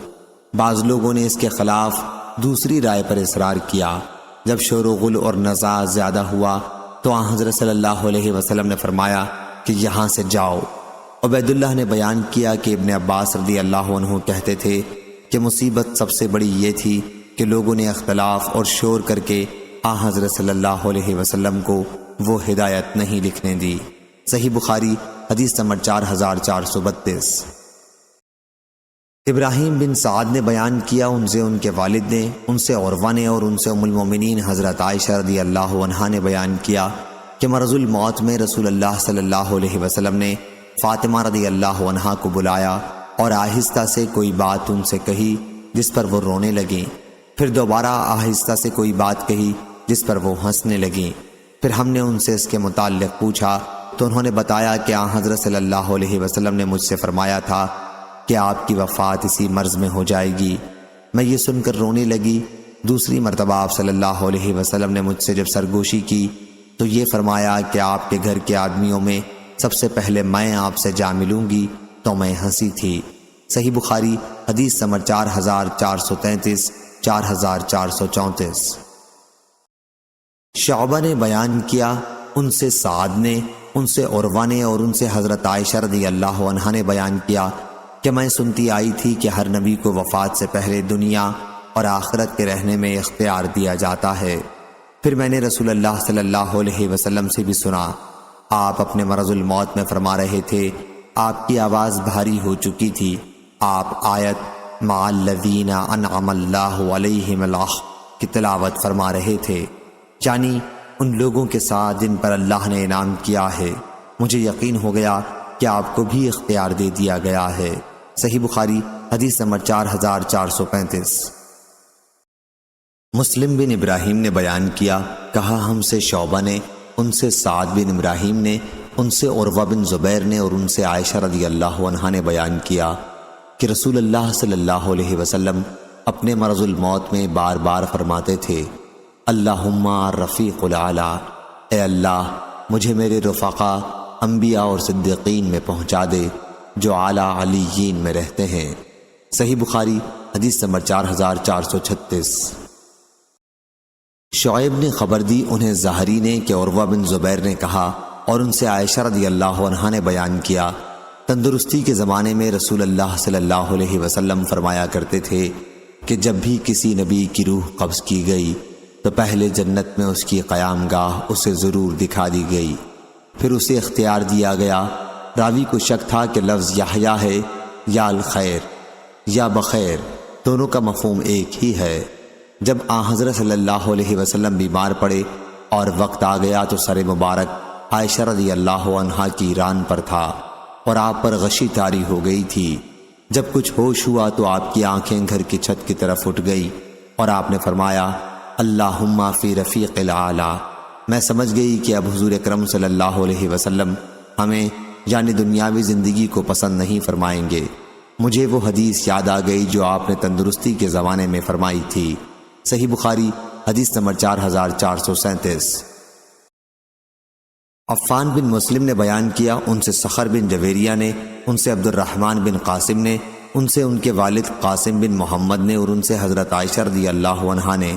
بعض لوگوں نے اس کے خلاف دوسری رائے پر اصرار کیا۔ جب شور و غل اور نزاع زیادہ ہوا تو آن حضرت صلی اللہ علیہ وسلم نے فرمایا کہ یہاں سے جاؤ۔ عبید اللہ نے بیان کیا کہ ابن عباس رضی اللہ عنہ کہتے تھے کہ مصیبت سب سے بڑی یہ تھی کہ لوگوں نے اختلاف اور شور کر کے آن حضرت صلی اللہ علیہ وسلم کو وہ ہدایت نہیں لکھنے دی۔ صحیح بخاری حدیث نمبر 4432۔ ابراہیم بن سعد نے بیان کیا ان سے ان کے والد نے، ان سے عروہ نے اور ان سے ام المومنین حضرت عائشہ رضی اللہ عنہا نے بیان کیا کہ مرض الموت میں رسول اللہ صلی اللہ علیہ وسلم نے فاطمہ رضی اللہ عنہا کو بلایا اور آہستہ سے کوئی بات ان سے کہی جس پر وہ رونے لگیں، پھر دوبارہ آہستہ سے کوئی بات کہی جس پر وہ ہنسنے لگیں۔ پھر ہم نے ان سے اس کے متعلق پوچھا تو انہوں نے بتایا کہ آن حضرت صلی اللہ علیہ وسلم نے مجھ سے فرمایا تھا کہ آپ کی وفات اسی مرض میں ہو جائے گی۔ میں یہ سن کر رونے لگی۔ دوسری مرتبہ آپ صلی اللہ علیہ وسلم نے مجھ سے جب سرگوشی کی تو یہ فرمایا کہ آپ کے گھر کے آدمیوں میں سب سے پہلے میں آپ سے جا ملوں گی، تو میں ہنسی تھی۔ صحیح بخاری حدیث نمبر 4433 4434۔ شعبہ نے بیان کیا ان سے سعد نے، ان سے عروہ نے اور ان سے حضرت عائشہ رضی اللہ عنہا نے بیان کیا کہ میں سنتی آئی تھی کہ ہر نبی کو وفات سے پہلے دنیا اور آخرت کے رہنے میں اختیار دیا جاتا ہے۔ پھر میں نے رسول اللہ صلی اللہ علیہ وسلم سے بھی سنا، آپ اپنے مرض الموت میں فرما رہے تھے، آپ کی آواز بھاری ہو چکی تھی، آپ آیت مع الذین انعم اللہ علیہم کی تلاوت فرما رہے تھے، یعنی ان لوگوں کے ساتھ جن پر اللہ نے انعام کیا ہے۔ مجھے یقین ہو گیا کہ آپ کو بھی اختیار دے دیا گیا ہے۔ صحیح بخاری حدیث نمبر 4435۔ مسلم بن ابراہیم نے بیان کیا، کہا ہم سے شعبہ نے، ان سے سعد بن ابراہیم نے، ان سے عروہ بن زبیر نے اور ان سے عائشہ رضی اللہ عنہا نے بیان کیا کہ رسول اللہ صلی اللہ علیہ وسلم اپنے مرض الموت میں بار بار فرماتے تھے، اللہم رفیق الاعلیٰ، اے اللہ مجھے میرے رفقا انبیاء اور صدیقین میں پہنچا دے جو اعلیٰ علیین میں رہتے ہیں۔ صحیح بخاری حدیث نمبر 4436۔ شعیب نے خبر دی انہیں زہری نے کہ عروہ بن زبیر نے کہا اور ان سے عائشہ رضی اللہ عنہا نے بیان کیا، تندرستی کے زمانے میں رسول اللہ صلی اللہ علیہ وسلم فرمایا کرتے تھے کہ جب بھی کسی نبی کی روح قبض کی گئی تو پہلے جنت میں اس کی قیام گاہ اسے ضرور دکھا دی گئی، پھر اسے اختیار دیا گیا۔ راوی کو شک تھا کہ لفظ یحییٰ ہے یا الخیر یا بخیر، دونوں کا مفہوم ایک ہی ہے۔ جب آن حضرت صلی اللہ علیہ وسلم بیمار پڑے اور وقت آ گیا تو سر مبارک عائشہ رضی اللہ عنہا کی ران پر تھا اور آپ پر غشی طاری ہو گئی تھی۔ جب کچھ ہوش ہوا تو آپ کی آنکھیں گھر کی چھت کی طرف اٹھ گئی اور آپ نے فرمایا، اللہم فی رفیق الاعلیٰ۔ میں سمجھ گئی کہ اب حضور اکرم صلی اللہ علیہ وسلم ہمیں یعنی دنیاوی زندگی کو پسند نہیں فرمائیں گے۔ مجھے وہ حدیث یاد آ گئی جو آپ نے تندرستی کے زمانے میں فرمائی تھی۔ صحیح بخاری حدیث نمبر 4437۔ عفان بن مسلم نے بیان کیا ان سے صخر بن جویریہ نے، ان سے عبد الرحمن بن قاسم نے، ان سے ان کے والد قاسم بن محمد نے اور ان سے حضرت عائشہ رضی اللہ عنہا نے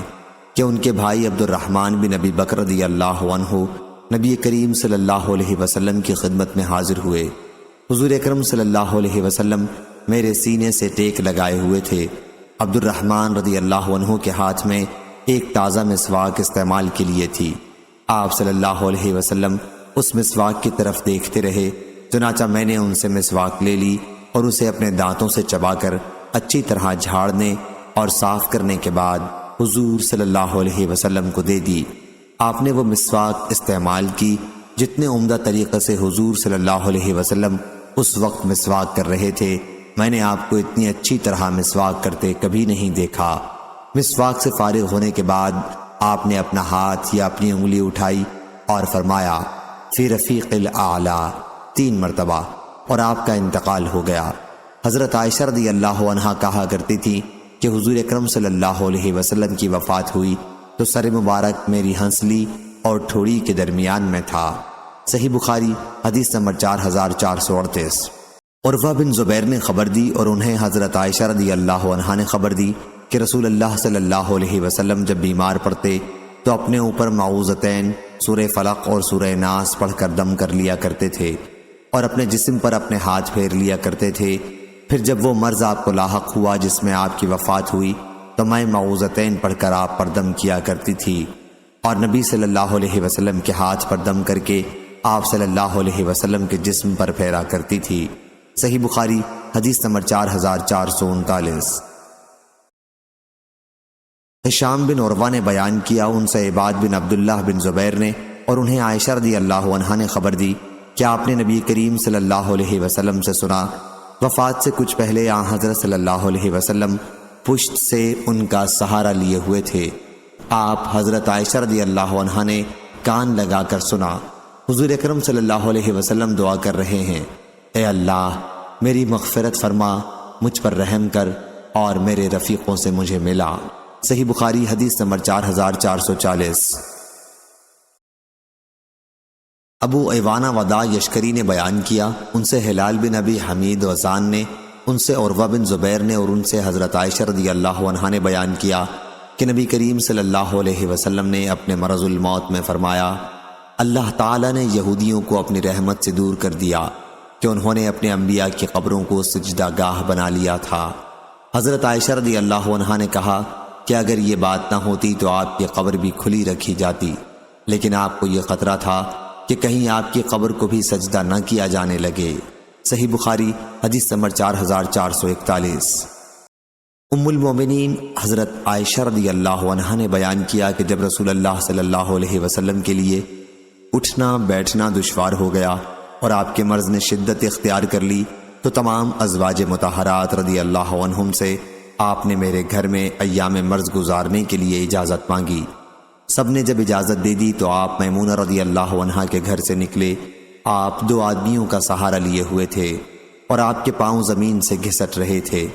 کہ ان کے بھائی عبد الرحمن بن ابی بکر رضی اللہ عنہ نبی کریم صلی اللہ علیہ وسلم کی خدمت میں حاضر ہوئے۔ حضور اکرم صلی اللہ علیہ وسلم میرے سینے سے ٹیک لگائے ہوئے تھے۔ عبد الرحمن رضی اللہ عنہ کے ہاتھ میں ایک تازہ مسواک استعمال کے لیے تھی۔ آپ صلی اللہ علیہ وسلم اس مسواک کی طرف دیکھتے رہے، چنانچہ میں نے ان سے مسواک لے لی اور اسے اپنے دانتوں سے چبا کر اچھی طرح جھاڑنے اور صاف کرنے کے بعد حضور صلی اللہ علیہ وسلم کو دے دی۔ آپ نے وہ مسواک استعمال کی جتنے عمدہ طریقے سے حضور صلی اللہ علیہ وسلم اس وقت مسواک کر رہے تھے، میں نے آپ کو اتنی اچھی طرح مسواک کرتے کبھی نہیں دیکھا۔ مسواک سے فارغ ہونے کے بعد آپ نے اپنا ہاتھ یا اپنی انگلی اٹھائی اور فرمایا فی رفیق الاعلیٰ 3 مرتبہ اور آپ کا انتقال ہو گیا۔ حضرت عائشہ رضی اللہ عنہا کہا کرتی تھی کہ حضور اکرم صلی اللہ علیہ وسلم کی وفات ہوئی تو سر مبارک میری ہنسلی اور ٹھوڑی کے درمیان میں تھا۔ صحیح بخاری حدیث نمبر 4438۔ عروہ بن زبیر نے خبر دی اور انہیں حضرت عائشہ رضی اللہ عنہا نے خبر دی کہ رسول اللہ صلی اللہ علیہ وسلم جب بیمار پڑتے تو اپنے اوپر معوذتین سورہ فلق اور سورہ ناس پڑھ کر دم کر لیا کرتے تھے اور اپنے جسم پر اپنے ہاتھ پھیر لیا کرتے تھے۔ پھر جب وہ مرض آپ کو لاحق ہوا جس میں آپ کی وفات ہوئی تو میں معوذتین پڑھ کر آپ پر دم کیا کرتی تھی اور نبی صلی اللہ علیہ وسلم کے ہاتھ پر دم کر کے آپ صلی اللہ علیہ وسلم کے جسم پر پھیرا کرتی تھی۔ صحیح بخاری حدیث نمبر 4439۔ ہشام بن عروہ نے بیان کیا، ان سے عباد بن عبداللہ بن زبیر نے اور انہیں عائشہ رضی اللہ عنہا نے خبر دی کہ آپ نے نبی کریم صلی اللہ علیہ وسلم سے سنا، وفات سے کچھ پہلے آن حضرت صلی اللہ علیہ وسلم پشت سے ان کا سہارا لیے ہوئے تھے۔ آپ حضرت عائشہ رضی اللہ عنہا نے کان لگا کر سنا، حضور اکرم صلی اللہ علیہ وسلم دعا کر رہے ہیں، اے اللہ میری مغفرت فرما، مجھ پر رحم کر اور میرے رفیقوں سے مجھے ملا۔ صحیح بخاری حدیث نمبر 4440۔ ابو ایوانہ ودا یشکری نے بیان کیا، ان سے ہلال بن ابی حمید وزان نے، ان سے عروہ بن زبیر نے اور ان سے حضرت عائشہ رضی اللہ عنہا نے بیان کیا کہ نبی کریم صلی اللہ علیہ وسلم نے اپنے مرض الموت میں فرمایا، اللہ تعالیٰ نے یہودیوں کو اپنی رحمت سے دور کر دیا کہ انہوں نے اپنے انبیاء کی قبروں کو سجدہ گاہ بنا لیا تھا۔ حضرت عائشہ رضی اللہ عنہا نے کہا کہ اگر یہ بات نہ ہوتی تو آپ کی قبر بھی کھلی رکھی جاتی، لیکن آپ کو یہ خطرہ تھا کہ کہیں آپ کی قبر کو بھی سجدہ نہ کیا جانے لگے۔ صحیح بخاری حدیث نمبر 4441۔ ام المومنین حضرت عائشہ رضی اللہ عنہا نے بیان کیا کہ جب رسول اللہ صلی اللہ علیہ وسلم کے لیے اٹھنا بیٹھنا دشوار ہو گیا اور آپ کے مرض نے شدت اختیار کر لی تو تمام ازواج مطہرات رضی اللہ عنہم سے آپ نے میرے گھر میں ایام مرض گزارنے کے لیے اجازت مانگی۔ سب نے جب اجازت دے دی تو آپ میمونہ رضی اللہ عنہا کے گھر سے نکلے۔ آپ 2 آدمیوں کا سہارا لیے ہوئے تھے اور آپ کے پاؤں زمین سے گھسٹ رہے تھے۔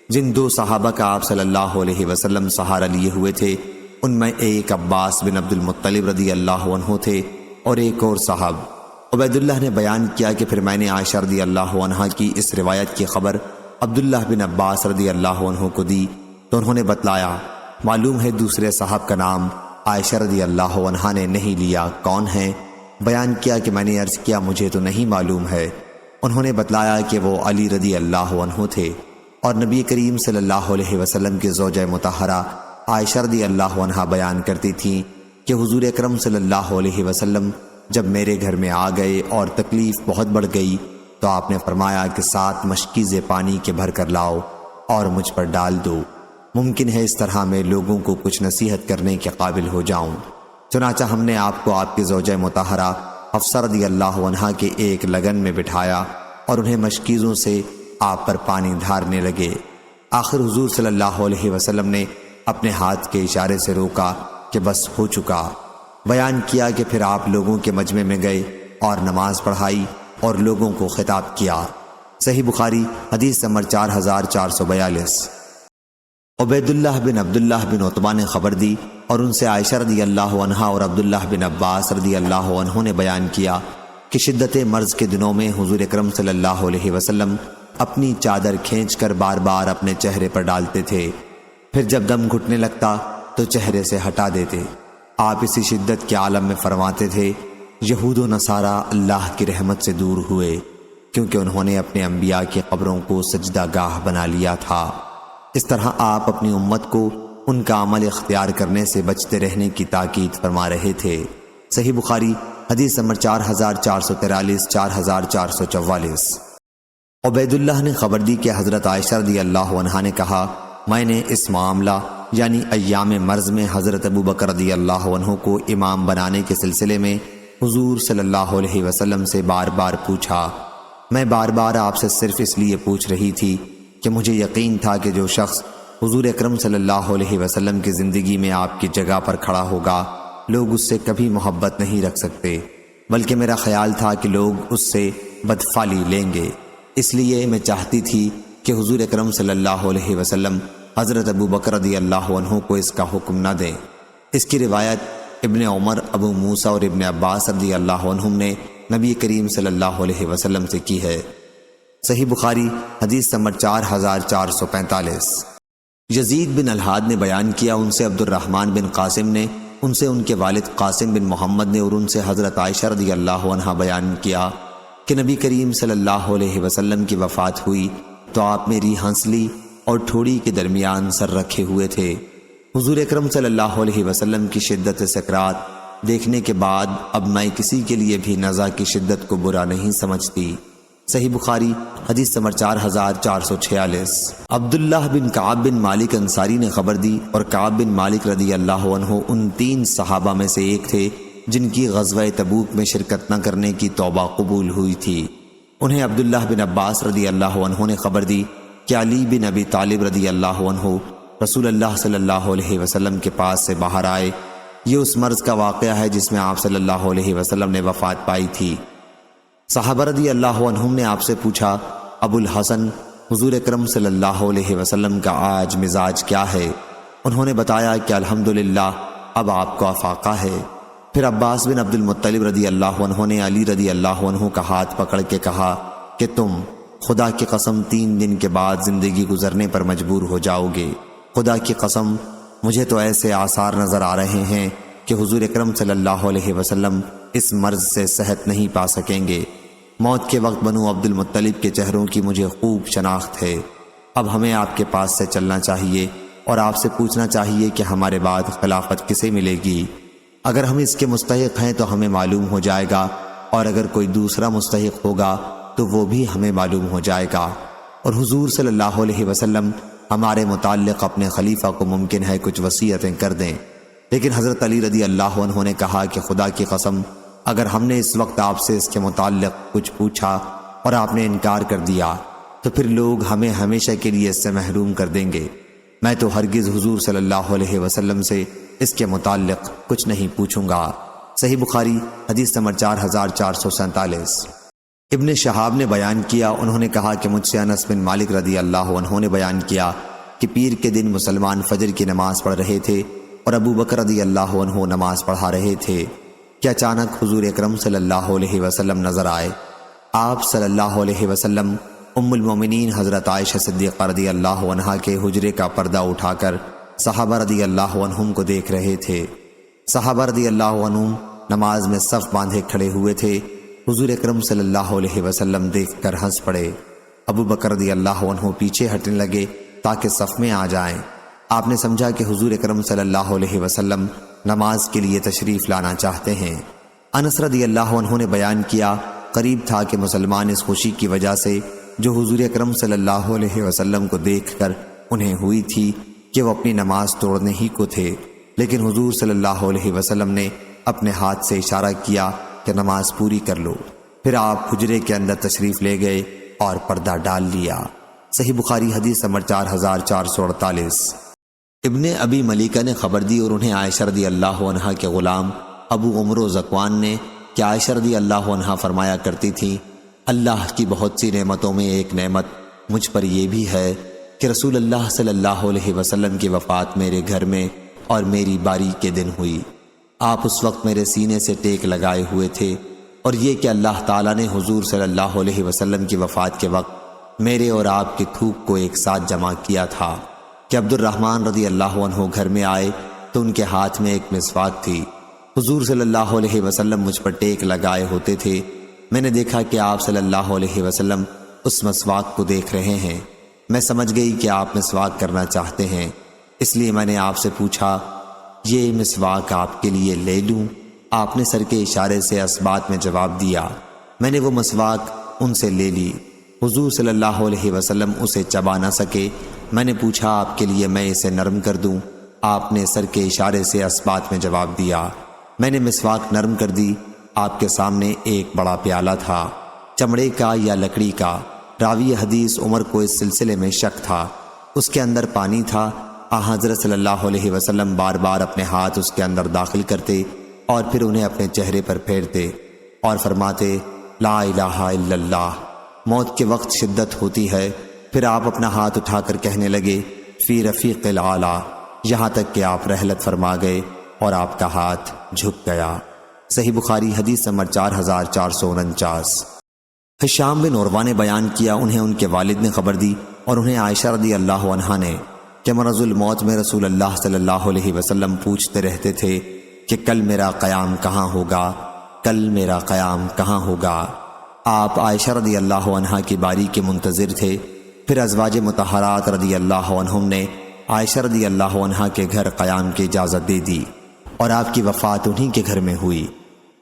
جن 2 صحابہ کا آپ صلی اللہ علیہ وسلم سہارا لیے ہوئے تھے ان میں ایک عباس بن عبد المطلب رضی اللہ عنہ تھے اور ایک اور صاحب۔ عبیداللہ نے بیان کیا کہ پھر میں نے عائشہ رضی اللہ عنہا کی اس روایت کی خبر عبداللہ بن عباس رضی اللہ عنہ کو دی تو انہوں نے بتلایا، معلوم ہے دوسرے صاحب کا نام عائشہ رضی اللہ عنہا نے نہیں لیا، کون ہے؟ بیان کیا کہ میں نے عرض کیا مجھے تو نہیں معلوم ہے۔ انہوں نے بتلایا کہ وہ علی رضی اللہ عنہ تھے اور نبی کریم صلی اللہ علیہ وسلم کی زوجہ مطہرہ عائشہ رضی اللہ عنہا بیان کرتی تھیں کہ حضور اکرم صلی اللہ علیہ وسلم جب میرے گھر میں آ گئے اور تکلیف بہت بڑھ گئی تو آپ نے فرمایا کہ 7 مشکیزیں پانی کے بھر کر لاؤ اور مجھ پر ڈال دو، ممکن ہے اس طرح میں لوگوں کو کچھ نصیحت کرنے کے قابل ہو جاؤں۔ چنانچہ ہم نے آپ کو آپ کی زوجہ مطہرہ حفصہ رضی اللہ عنہا کے ایک لگن میں بٹھایا اور انہیں مشکیزوں سے آپ پر پانی دھارنے لگے۔ آخر حضور صلی اللہ علیہ وسلم نے اپنے ہاتھ کے اشارے سے روکا کہ بس ہو چکا۔ بیان کیا کہ پھر آپ لوگوں کے مجمع میں گئے اور نماز پڑھائی اور لوگوں کو خطاب کیا۔ صحیح بخاری حدیث نمبر 4442۔ عبیداللہ بن عبداللہ بن عتبہ نے خبر دی اور ان سے عائشہ رضی اللہ عنہا اور عبداللہ بن عباس رضی اللہ عنہ نے بیان کیا کہ شدت مرض کے دنوں میں حضور اکرم صلی اللہ علیہ وسلم اپنی چادر کھینچ کر بار بار اپنے چہرے پر ڈالتے تھے، پھر جب دم گھٹنے لگتا تو چہرے سے ہٹا دیتے۔ آپ اسی شدت کے عالم میں فرماتے تھے، یہود و نصارہ اللہ کی رحمت سے دور ہوئے کیونکہ انہوں نے اپنے انبیاء کی قبروں کو سجدہ گاہ بنا لیا تھا۔ اس طرح آپ اپنی امت کو ان کا عمل اختیار کرنے سے بچتے رہنے کی تاکید فرما رہے تھے۔ صحیح بخاری حدیث نمبر 4443 4444۔ عبیداللہ نے خبر دی کہ حضرت عائشہ رضی اللہ عنہا نے کہا، میں نے اس معاملہ یعنی ایام مرض میں حضرت ابو بکر رضی اللہ عنہ کو امام بنانے کے سلسلے میں حضور صلی اللہ علیہ وسلم سے بار بار پوچھا۔ میں بار بار آپ سے صرف اس لیے پوچھ رہی تھی کہ مجھے یقین تھا کہ جو شخص حضور اکرم صلی اللہ علیہ وسلم کی زندگی میں آپ کی جگہ پر کھڑا ہوگا لوگ اس سے کبھی محبت نہیں رکھ سکتے، بلکہ میرا خیال تھا کہ لوگ اس سے بدفعلی لیں گے۔ اس لیے میں چاہتی تھی کہ حضور اکرم صلی اللہ علیہ وسلم حضرت ابو بکر رضی اللہ عنہ کو اس کا حکم نہ دیں۔ اس کی روایت ابن عمر، ابو موسیٰ اور ابن عباس رضی اللہ عنہم نے نبی کریم صلی اللہ علیہ وسلم سے کی ہے۔ صحیح بخاری حدیث نمبر 4445۔ یزید بن الحاد نے بیان کیا، ان سے عبد الرحمن بن قاسم نے، ان سے ان کے والد قاسم بن محمد نے اور ان سے حضرت عائشہ رضی اللہ عنہا بیان کیا کہ نبی کریم صلی اللہ علیہ وسلم کی وفات ہوئی تو آپ میری ہنسلی اور ٹھوڑی کے درمیان سر رکھے ہوئے تھے۔ حضور اکرم صلی اللہ علیہ وسلم کی شدت سکرات دیکھنے کے بعد اب میں کسی کے لیے بھی نزع کی شدت کو برا نہیں سمجھتی۔ صحیح بخاری حدیث نمبر 4446۔ عبداللہ بن کعب بن مالک انصاری نے خبر دی، اور کعب بن مالک رضی اللہ عنہ ان 3 صحابہ میں سے ایک تھے جن کی غزوہ تبوک میں شرکت نہ کرنے کی توبہ قبول ہوئی تھی۔ انہیں عبداللہ بن عباس رضی اللہ عنہ نے خبر دی کہ علی بن ابی طالب رضی اللہ عنہ رسول اللہ صلی اللہ علیہ وسلم کے پاس سے باہر آئے۔ یہ اس مرض کا واقعہ ہے جس میں آپ صلی اللہ علیہ وسلم نے وفات پائی تھی۔ صحابہ رضی اللہ عنہم نے آپ سے پوچھا، ابو الحسن، حضور اکرم صلی اللہ علیہ وسلم کا آج مزاج کیا ہے؟ انہوں نے بتایا کہ الحمدللہ اب آپ کو افاقہ ہے۔ پھر عباس بن عبد المطلب رضی اللہ عنہ نے علی رضی اللہ عنہ کا ہاتھ پکڑ کے کہا کہ تم خدا کی قسم 3 دن کے بعد زندگی گزرنے پر مجبور ہو جاؤ گے۔ خدا کی قسم مجھے تو ایسے آثار نظر آ رہے ہیں کہ حضور اکرم صلی اللہ علیہ وسلم اس مرض سے صحت نہیں پا سکیں گے۔ موت کے وقت بنو عبد المطلب کے چہروں کی مجھے خوب شناخت ہے۔ اب ہمیں آپ کے پاس سے چلنا چاہیے اور آپ سے پوچھنا چاہیے کہ ہمارے بعد خلافت کسے ملے گی۔ اگر ہم اس کے مستحق ہیں تو ہمیں معلوم ہو جائے گا، اور اگر کوئی دوسرا مستحق ہوگا تو وہ بھی ہمیں معلوم ہو جائے گا۔ اور حضور صلی اللہ علیہ وسلم ہمارے متعلق اپنے خلیفہ کو ممکن ہے کچھ وصیتیں کر دیں۔ لیکن حضرت علی رضی اللہ عنہ نے کہا کہ خدا کی قسم اگر ہم نے اس وقت آپ سے اس کے متعلق کچھ پوچھا اور آپ نے انکار کر دیا تو پھر لوگ ہمیں ہمیشہ کے لیے اس سے محروم کر دیں گے۔ میں تو ہرگز حضور صلی اللہ علیہ وسلم سے اس کے متعلق کچھ نہیں پوچھوں گا۔ صحیح بخاری حدیث نمبر 4447۔ ابن شہاب نے بیان کیا، انہوں نے کہا کہ مجھ سے انس بن مالک رضی اللہ عنہ نے بیان کیا کہ پیر کے دن مسلمان فجر کی نماز پڑھ رہے تھے اور ابو بکر رضی اللہ عنہ نماز پڑھا رہے تھے کہ اچانک حضور اکرم صلی اللہ علیہ وسلم نظر آئے۔ آپ صلی اللہ علیہ وسلم ام المومنین حضرت عائشہ صدیقہ رضی اللہ عنہا کے حجرے کا پردہ اٹھا کر صحابہ رضی اللہ عنہم کو دیکھ رہے تھے۔ صحابہ رضی اللہ عنہم نماز میں صف باندھے کھڑے ہوئے تھے۔ حضور اکرم صلی اللہ علیہ وسلم دیکھ کر ہنس پڑے۔ ابو بکر رضی اللہ عنہ پیچھے ہٹنے لگے تاکہ صف میں آ جائیں۔ آپ نے سمجھا کہ حضور اکرم صلی اللہ علیہ وسلم نماز کے لیے تشریف لانا چاہتے ہیں۔ انس رضی اللہ عنہ نے بیان کیا، قریب تھا کہ مسلمان اس خوشی کی وجہ سے جو حضور اکرم صلی اللہ علیہ وسلم کو دیکھ کر انہیں ہوئی تھی کہ وہ اپنی نماز توڑنے ہی کو تھے، لیکن حضور صلی اللہ علیہ وسلم نے اپنے ہاتھ سے اشارہ کیا کہ نماز پوری کر لو۔ پھر آپ حجرے کے اندر تشریف لے گئے اور پردہ ڈال لیا۔ صحیح بخاری حدیث نمبر 4448۔ ابن ابی ملیکہ نے خبر دی اور انہیں عائشہ رضی اللہ عنہا کے غلام ابو عمر و ذکوان نے کہ عائشہ رضی اللہ عنہا فرمایا کرتی تھی، اللہ کی بہت سی نعمتوں میں ایک نعمت مجھ پر یہ بھی ہے کہ رسول اللہ صلی اللہ علیہ وسلم کی وفات میرے گھر میں اور میری باری کے دن ہوئی۔ آپ اس وقت میرے سینے سے ٹیک لگائے ہوئے تھے، اور یہ کہ اللہ تعالیٰ نے حضور صلی اللہ علیہ وسلم کی وفات کے وقت میرے اور آپ کی تھوک کو ایک ساتھ جمع کیا تھا کہ عبد الرحمن رضی اللہ عنہ گھر میں آئے تو ان کے ہاتھ میں ایک مسواک تھی۔ حضور صلی اللہ علیہ وسلم مجھ پر ٹیک لگائے ہوتے تھے۔ میں نے دیکھا کہ آپ صلی اللہ علیہ وسلم اس مسواک کو دیکھ رہے ہیں۔ میں سمجھ گئی کہ آپ مسواک کرنا چاہتے ہیں، اس لیے میں نے آپ سے پوچھا، یہ مسواک آپ کے لیے لے لوں؟ آپ نے سر کے اشارے سے اسبات میں جواب دیا۔ میں نے وہ مسواک ان سے لے لی۔ حضور صلی اللہ علیہ وسلم اسے چبا نہ سکے۔ میں نے پوچھا، آپ کے لیے میں اسے نرم کر دوں؟ آپ نے سر کے اشارے سے اسبات میں جواب دیا۔ میں نے مسواک نرم کر دی۔ آپ کے سامنے ایک بڑا پیالہ تھا، چمڑے کا یا لکڑی کا۔ راوی حدیث عمر کو اس سلسلے میں شک تھا۔ اس کے اندر پانی تھا۔ حضرت صلی اللہ علیہ وسلم بار بار اپنے ہاتھ اس کے اندر داخل کرتے اور پھر انہیں اپنے چہرے پر پھیرتے اور فرماتے، لا الہ الا اللہ۔ موت کے وقت شدت ہوتی ہے۔ پھر آپ اپنا ہاتھ اٹھا کر کہنے لگے، فی رفیق الاعلی، یہاں تک کہ آپ رحلت فرما گئے اور آپ کا ہاتھ جھک گیا۔ صحیح بخاری حدیث نمبر 4449۔ ہشام بن عروہ نے بیان کیا، انہیں ان کے والد نے خبر دی اور انہیں عائشہ رضی اللہ عنہا نے کہ مرض الموت میں رسول اللہ صلی اللہ علیہ وسلم پوچھتے رہتے تھے کہ کل میرا قیام کہاں ہوگا، کل میرا قیام کہاں ہوگا۔ آپ عائشہ رضی اللہ عنہا کی باری کے منتظر تھے۔ پھر ازواج مطہرات رضی اللہ عنہم نے عائشہ رضی اللہ عنہا کے گھر قیام کی اجازت دے دی اور آپ کی وفات انہی کے گھر میں ہوئی۔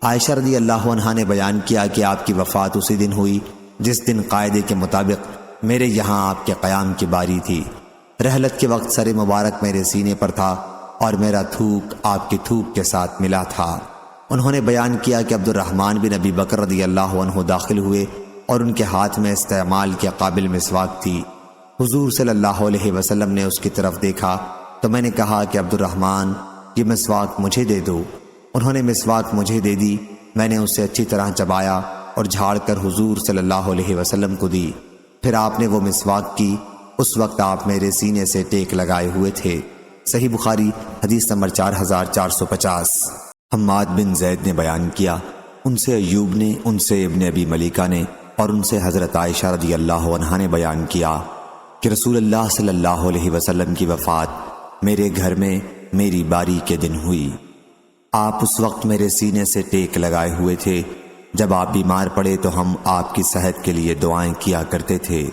عائشہ رضی اللہ عنہا نے بیان کیا کہ آپ کی وفات اسی دن ہوئی جس دن قاعدے کے مطابق میرے یہاں آپ کے قیام کی باری تھی۔ رحلت کے وقت سر مبارک میرے سینے پر تھا اور میرا تھوک آپ کی تھوک کے ساتھ ملا تھا۔ انہوں نے بیان کیا کہ عبد الرحمن بن ابی بکر رضی اللہ عنہ داخل ہوئے اور ان کے ہاتھ میں استعمال کے قابل مسواک تھی۔ حضور صلی اللہ علیہ وسلم نے اس کی طرف دیکھا تو میں نے کہا کہ عبد الرحمن یہ مسواک مجھے دے دو۔ انہوں نے مسواک مجھے دے دی، میں نے اسے اچھی طرح چبایا اور جھاڑ کر حضور صلی اللہ علیہ وسلم کو دی۔ پھر آپ نے وہ مسواک کی۔ اس وقت آپ میرے سینے سے ٹیک لگائے ہوئے تھے۔ صحیح بخاری حدیث نمبر 4450۔ حماد بن زید نے بیان کیا، ان سے ایوب نے، ان سے ابن ابی ملیکہ نے اور ان سے حضرت عائشہ رضی اللہ عنہا نے بیان کیا کہ رسول اللہ صلی اللہ علیہ وسلم کی وفات میرے گھر میں میری باری کے دن ہوئی۔ آپ اس وقت میرے سینے سے ٹیک لگائے ہوئے تھے۔ جب آپ بیمار پڑے تو ہم آپ کی صحت کے لیے دعائیں کیا کرتے تھے۔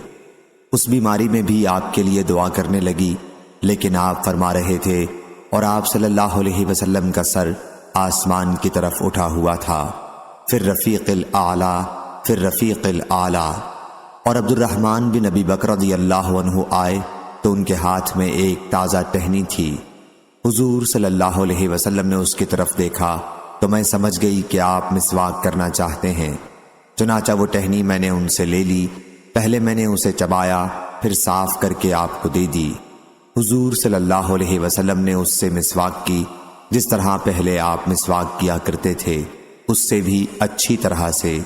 اس بیماری میں بھی آپ کے لیے دعا کرنے لگی، لیکن آپ فرما رہے تھے اور آپ صلی اللہ علیہ وسلم کا سر آسمان کی طرف اٹھا ہوا تھا، پھر رفیق الاعلیٰ، پھر رفیق الاعلیٰ۔ اور عبد الرحمن بن ابی بکر رضی اللہ عنہ آئے تو ان کے ہاتھ میں ایک تازہ ٹہنی تھی۔ حضور صلی اللہ علیہ وسلم نے اس کی طرف دیکھا تو میں سمجھ گئی کہ آپ مسواک کرنا چاہتے ہیں، چنانچہ وہ ٹہنی میں نے ان سے لے لی۔ پہلے میں نے اسے چبایا، پھر صاف کر کے آپ کو دے دی۔ حضور صلی اللہ علیہ وسلم نے اس سے مسواک کی جس طرح پہلے آپ مسواک کیا کرتے تھے، اس سے بھی اچھی طرح سے۔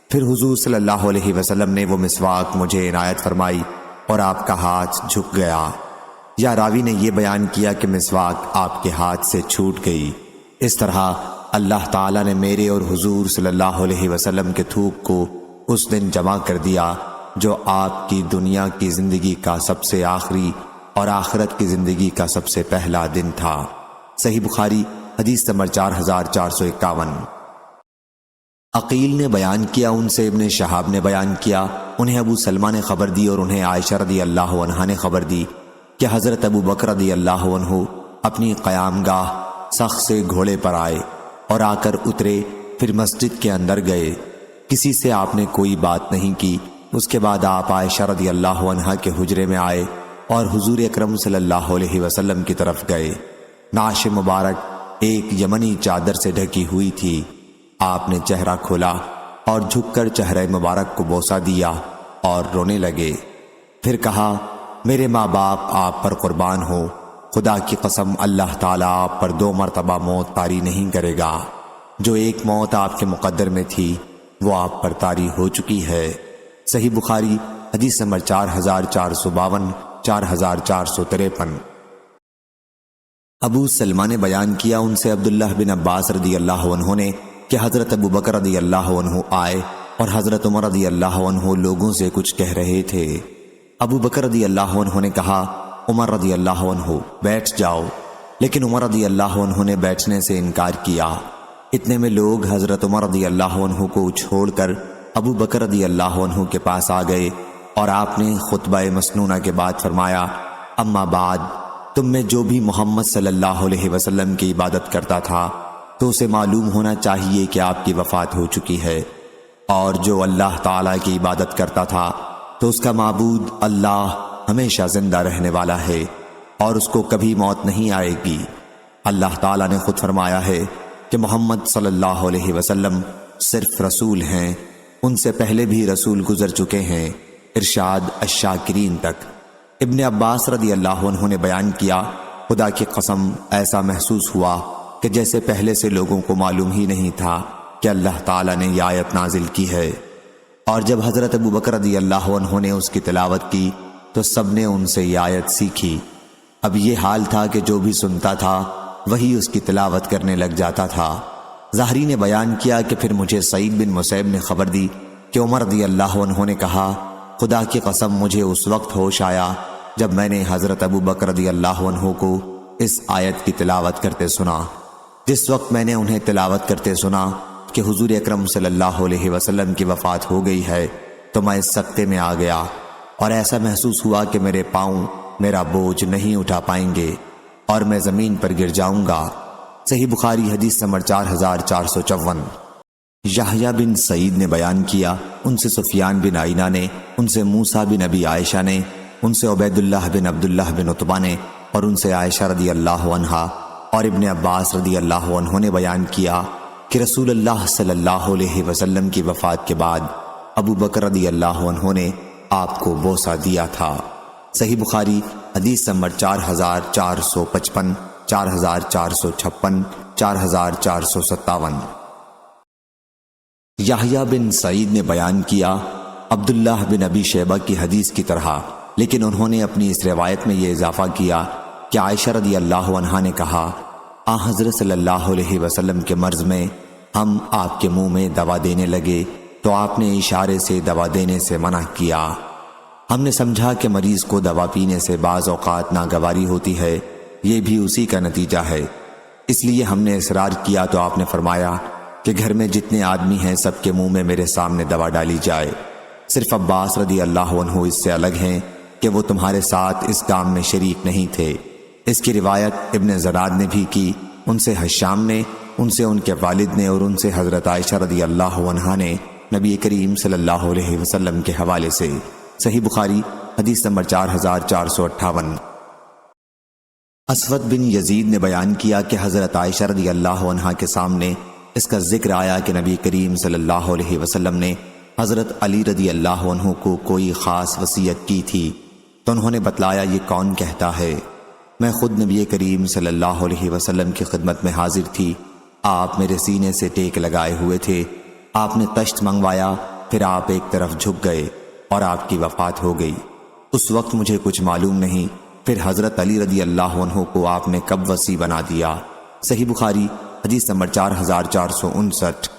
پھر حضور صلی اللہ علیہ وسلم نے وہ مسواک مجھے عنایت فرمائی اور آپ کا ہاتھ جھک گیا، یا راوی نے یہ بیان کیا کہ مسواک آپ کے ہاتھ سے چھوٹ گئی۔ اس طرح اللہ تعالیٰ نے میرے اور حضور صلی اللہ علیہ وسلم کے تھوک کو اس دن جمع کر دیا جو آپ کی دنیا کی زندگی کا سب سے آخری اور آخرت کی زندگی کا سب سے پہلا دن تھا۔ صحیح بخاری حدیث نمبر 4451۔ عقیل نے بیان کیا، ان سے ابن شہاب نے بیان کیا، انہیں ابو سلمہ نے خبر دی اور انہیں عائشہ رضی اللہ عنہا نے خبر دی کہ حضرت ابو بکر رضی اللہ عنہ اپنی قیام گاہ سخت سے گھوڑے پر آئے اور آ کر اترے، پھر مسجد کے اندر گئے۔ کسی سے آپ نے کوئی بات نہیں کی۔ اس کے بعد آپ عائشہ رضی اللہ عنہا کے حجرے میں آئے اور حضور اکرم صلی اللہ علیہ وسلم کی طرف گئے۔ نعش مبارک ایک یمنی چادر سے ڈھکی ہوئی تھی۔ آپ نے چہرہ کھولا اور جھک کر چہرہ مبارک کو بوسہ دیا اور رونے لگے۔ پھر کہا، میرے ماں باپ آپ پر قربان ہو، خدا کی قسم اللہ تعالیٰ آپ پر 2 مرتبہ موت طاری نہیں کرے گا۔ جو ایک موت آپ کے مقدر میں تھی وہ آپ پر طاری ہو چکی ہے۔ صحیح بخاری حدیث نمبر 4452، 4453۔ ابو سلمہ نے بیان کیا، ان سے عبداللہ بن عباس رضی اللہ عنہ نے کہ حضرت ابو بکر رضی اللہ عنہ آئے اور حضرت عمر رضی اللہ عنہ لوگوں سے کچھ کہہ رہے تھے۔ ابو بکر رضی اللہ عنہ نے کہا، عمر رضی اللہ عنہ بیٹھ جاؤ، لیکن عمر رضی اللہ عنہ نے بیٹھنے سے انکار کیا۔ اتنے میں لوگ حضرت عمر رضی اللہ عنہ کو چھوڑ کر ابو بکر رضی اللہ عنہ کے پاس آ گئے اور آپ نے خطبہ مسنونہ کے بعد فرمایا، اما بعد، تم میں جو بھی محمد صلی اللہ علیہ وسلم کی عبادت کرتا تھا تو اسے معلوم ہونا چاہیے کہ آپ کی وفات ہو چکی ہے، اور جو اللہ تعالیٰ کی عبادت کرتا تھا تو اس کا معبود اللہ ہمیشہ زندہ رہنے والا ہے اور اس کو کبھی موت نہیں آئے گی۔ اللہ تعالیٰ نے خود فرمایا ہے کہ محمد صلی اللہ علیہ وسلم صرف رسول ہیں، ان سے پہلے بھی رسول گزر چکے ہیں، ارشاد الشاکرین تک۔ ابن عباس رضی اللہ عنہ نے بیان کیا، خدا کی قسم ایسا محسوس ہوا کہ جیسے پہلے سے لوگوں کو معلوم ہی نہیں تھا کہ اللہ تعالیٰ نے یہ آیت نازل کی ہے۔ اور جب حضرت ابو بکر رضی اللہ عنہ نے اس کی تلاوت کی تو سب نے ان سے یہ آیت سیکھی۔ اب یہ حال تھا کہ جو بھی سنتا تھا وہی اس کی تلاوت کرنے لگ جاتا تھا۔ ظاہری نے بیان کیا کہ پھر مجھے سعید بن مسیب نے خبر دی کہ عمر رضی اللہ عنہ نے کہا، خدا کی قسم مجھے اس وقت ہوش آیا جب میں نے حضرت ابو بکر رضی اللہ عنہ کو اس آیت کی تلاوت کرتے سنا۔ جس وقت میں نے انہیں تلاوت کرتے سنا کہ حضور اکرم صلی اللہ علیہ وسلم کی وفات ہو گئی ہے تو میں اس سکتے میں آ گیا اور ایسا محسوس ہوا کہ میرے پاؤں میرا بوجھ نہیں اٹھا پائیں گے اور میں زمین پر گر جاؤں گا۔ صحیح بخاری حدیث نمبر 4454۔ یحییٰ بن سعید نے بیان کیا، ان سے سفیان بن عیینہ نے، ان سے موسیٰ بن ابی عائشہ نے، ان سے عبید اللہ بن عبداللہ بن عتبہ نے، اور ان سے عائشہ رضی اللہ عنہا اور ابن عباس رضی اللہ عنہ نے بیان کیا کہ رسول اللہ صلی اللہ علیہ وسلم کی وفات کے بعد ابو بکر رضی اللہ عنہ نے آپ کو بوسہ دیا تھا۔ صحیح بخاری حدیث نمبر 4455، 4456، 4457۔ یحییٰ بن سعید نے بیان کیا عبداللہ بن ابی شیبہ کی حدیث کی طرح، لیکن انہوں نے اپنی اس روایت میں یہ اضافہ کیا کہ عائشہ رضی اللہ عنہا نے کہا حضرت صلی اللہ علیہ وسلم کے مرض میں ہم آپ کے منہ میں دوا دینے لگے تو آپ نے اشارے سے دوا دینے سے منع کیا۔ ہم نے سمجھا کہ مریض کو دوا پینے سے بعض اوقات ناگواری ہوتی ہے، یہ بھی اسی کا نتیجہ ہے، اس لیے ہم نے اصرار کیا تو آپ نے فرمایا کہ گھر میں جتنے آدمی ہیں سب کے منہ میں میرے سامنے دوا ڈالی جائے، صرف عباس رضی اللہ عنہ اس سے الگ ہیں کہ وہ تمہارے ساتھ اس کام میں شریک نہیں تھے۔ اس کی روایت ابن زراد نے بھی کی، ان سے حشام نے، ان سے ان کے والد نے، اور ان سے حضرت عائشہ رضی اللہ عنہا نے نبی کریم صلی اللہ علیہ وسلم کے حوالے سے۔ صحیح بخاری حدیث نمبر 4458۔ اسود بن یزید نے بیان کیا کہ حضرت عائشہ رضی اللہ عنہا کے سامنے اس کا ذکر آیا کہ نبی کریم صلی اللہ علیہ وسلم نے حضرت علی رضی اللہ عنہ کو کوئی خاص وصیت کی تھی تو انہوں نے بتلایا یہ کون کہتا ہے؟ میں خود نبی کریم صلی اللہ علیہ وسلم کی خدمت میں حاضر تھی، آپ میرے سینے سے ٹیک لگائے ہوئے تھے، آپ نے تشت منگوایا، پھر آپ ایک طرف جھک گئے اور آپ کی وفات ہو گئی۔ اس وقت مجھے کچھ معلوم نہیں، پھر حضرت علی رضی اللہ عنہ کو آپ نے کب وصی بنا دیا۔ صحیح بخاری حدیث نمبر 4459۔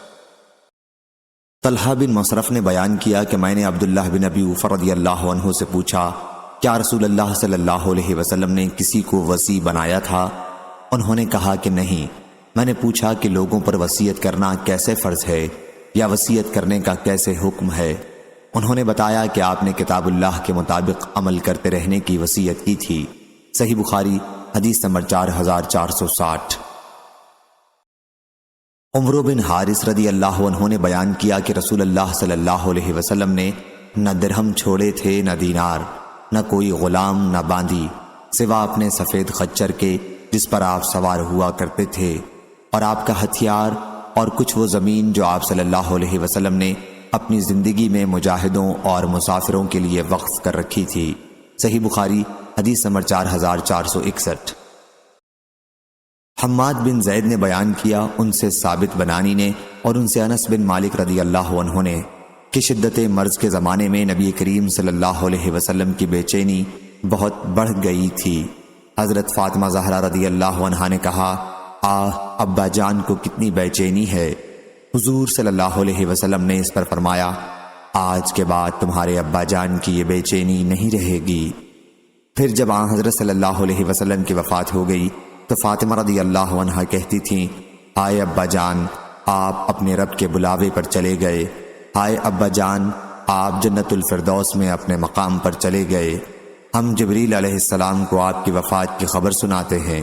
طلحہ بن مصرف نے بیان کیا کہ میں نے عبداللہ بن ابی اوفا رضی اللہ عنہ سے پوچھا کیا رسول اللہ صلی اللہ علیہ وسلم نے کسی کو وصی بنایا تھا؟ انہوں نے کہا کہ نہیں۔ میں نے پوچھا کہ لوگوں پر وصیت کرنا کیسے فرض ہے یا وصیت کرنے کا کیسے حکم ہے؟ انہوں نے بتایا کہ آپ نے کتاب اللہ کے مطابق عمل کرتے رہنے کی وصیت کی تھی۔ صحیح بخاری حدیث نمبر 4460۔ عمرو بن حارث رضی اللہ عنہ نے بیان کیا کہ رسول اللہ صلی اللہ علیہ وسلم نے نہ درہم چھوڑے تھے نہ دینار، نہ کوئی غلام نہ باندی، سوا اپنے سفید خچر کے جس پر آپ سوار ہوا کرتے تھے، اور آپ کا ہتھیار اور کچھ وہ زمین جو آپ صلی اللہ علیہ وسلم نے اپنی زندگی میں مجاہدوں اور مسافروں کے لیے وقف کر رکھی تھی۔ صحیح بخاری حدیث نمبر 4461۔ حماد بن زید نے بیان کیا، ان سے ثابت بنانی نے اور ان سے انس بن مالک رضی اللہ عنہ نے کہ شدت مرض کے زمانے میں نبی کریم صلی اللہ علیہ وسلم کی بے چینی بہت بڑھ گئی تھی۔ حضرت فاطمہ زہرا رضی اللہ عنہا نے کہا ابا جان کو کتنی بے چینی ہے۔ حضور صلی اللہ علیہ وسلم نے اس پر فرمایا آج کے بعد تمہارے ابا جان کی یہ بے چینی نہیں رہے گی۔ پھر جب حضرت صلی اللہ علیہ وسلم کی وفات ہو گئی تو فاطمہ رضی اللہ عنہا کہتی تھیں ہائے ابا جان آپ اپنے رب کے بلاوے پر چلے گئے، ہائے ابا جان آپ جنت الفردوس میں اپنے مقام پر چلے گئے، ہم جبریل علیہ السلام کو آپ کی وفات کی خبر سناتے ہیں۔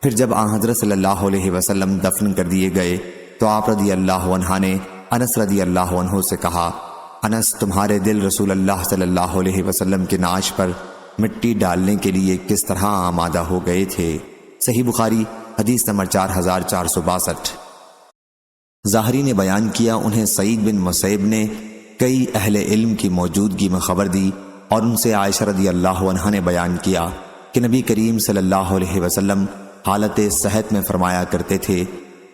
پھر جب حضرت صلی اللہ علیہ وسلم دفن کر دیے گئے تو آپ رضی اللہ عنہ نے انس رضی اللہ عنہ سے کہا انس تمہارے دل رسول اللہ صلی اللہ علیہ وسلم کے نعش پر مٹی ڈالنے کے لیے کس طرح آمادہ ہو گئے تھے۔ صحیح بخاری حدیث نمبر 4462۔ ظاہری نے بیان کیا انہیں سعید بن مسیب نے کئی اہل علم کی موجودگی میں خبر دی اور ان سے عائشہ رضی اللہ عنہا نے بیان کیا کہ نبی کریم صلی اللہ علیہ وسلم حالت صحت میں فرمایا کرتے تھے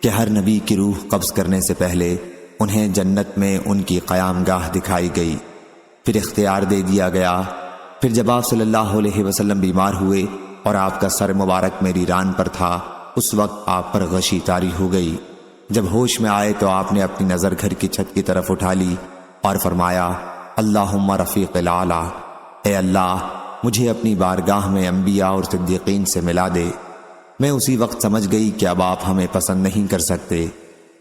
کہ ہر نبی کی روح قبض کرنے سے پہلے انہیں جنت میں ان کی قیام گاہ دکھائی گئی، پھر اختیار دے دیا گیا۔ پھر جب آپ صلی اللہ علیہ وسلم بیمار ہوئے اور آپ کا سر مبارک میری ران پر تھا اس وقت آپ پر غشی طاری ہو گئی۔ جب ہوش میں آئے تو آپ نے اپنی نظر گھر کی چھت کی طرف اٹھا لی اور فرمایا اللہم رفیق الاعلی، اے اللہ مجھے اپنی بارگاہ میں انبیاء اور صدیقین سے ملا دے۔ میں اسی وقت سمجھ گئی کہ اب آپ ہمیں پسند نہیں کر سکتے،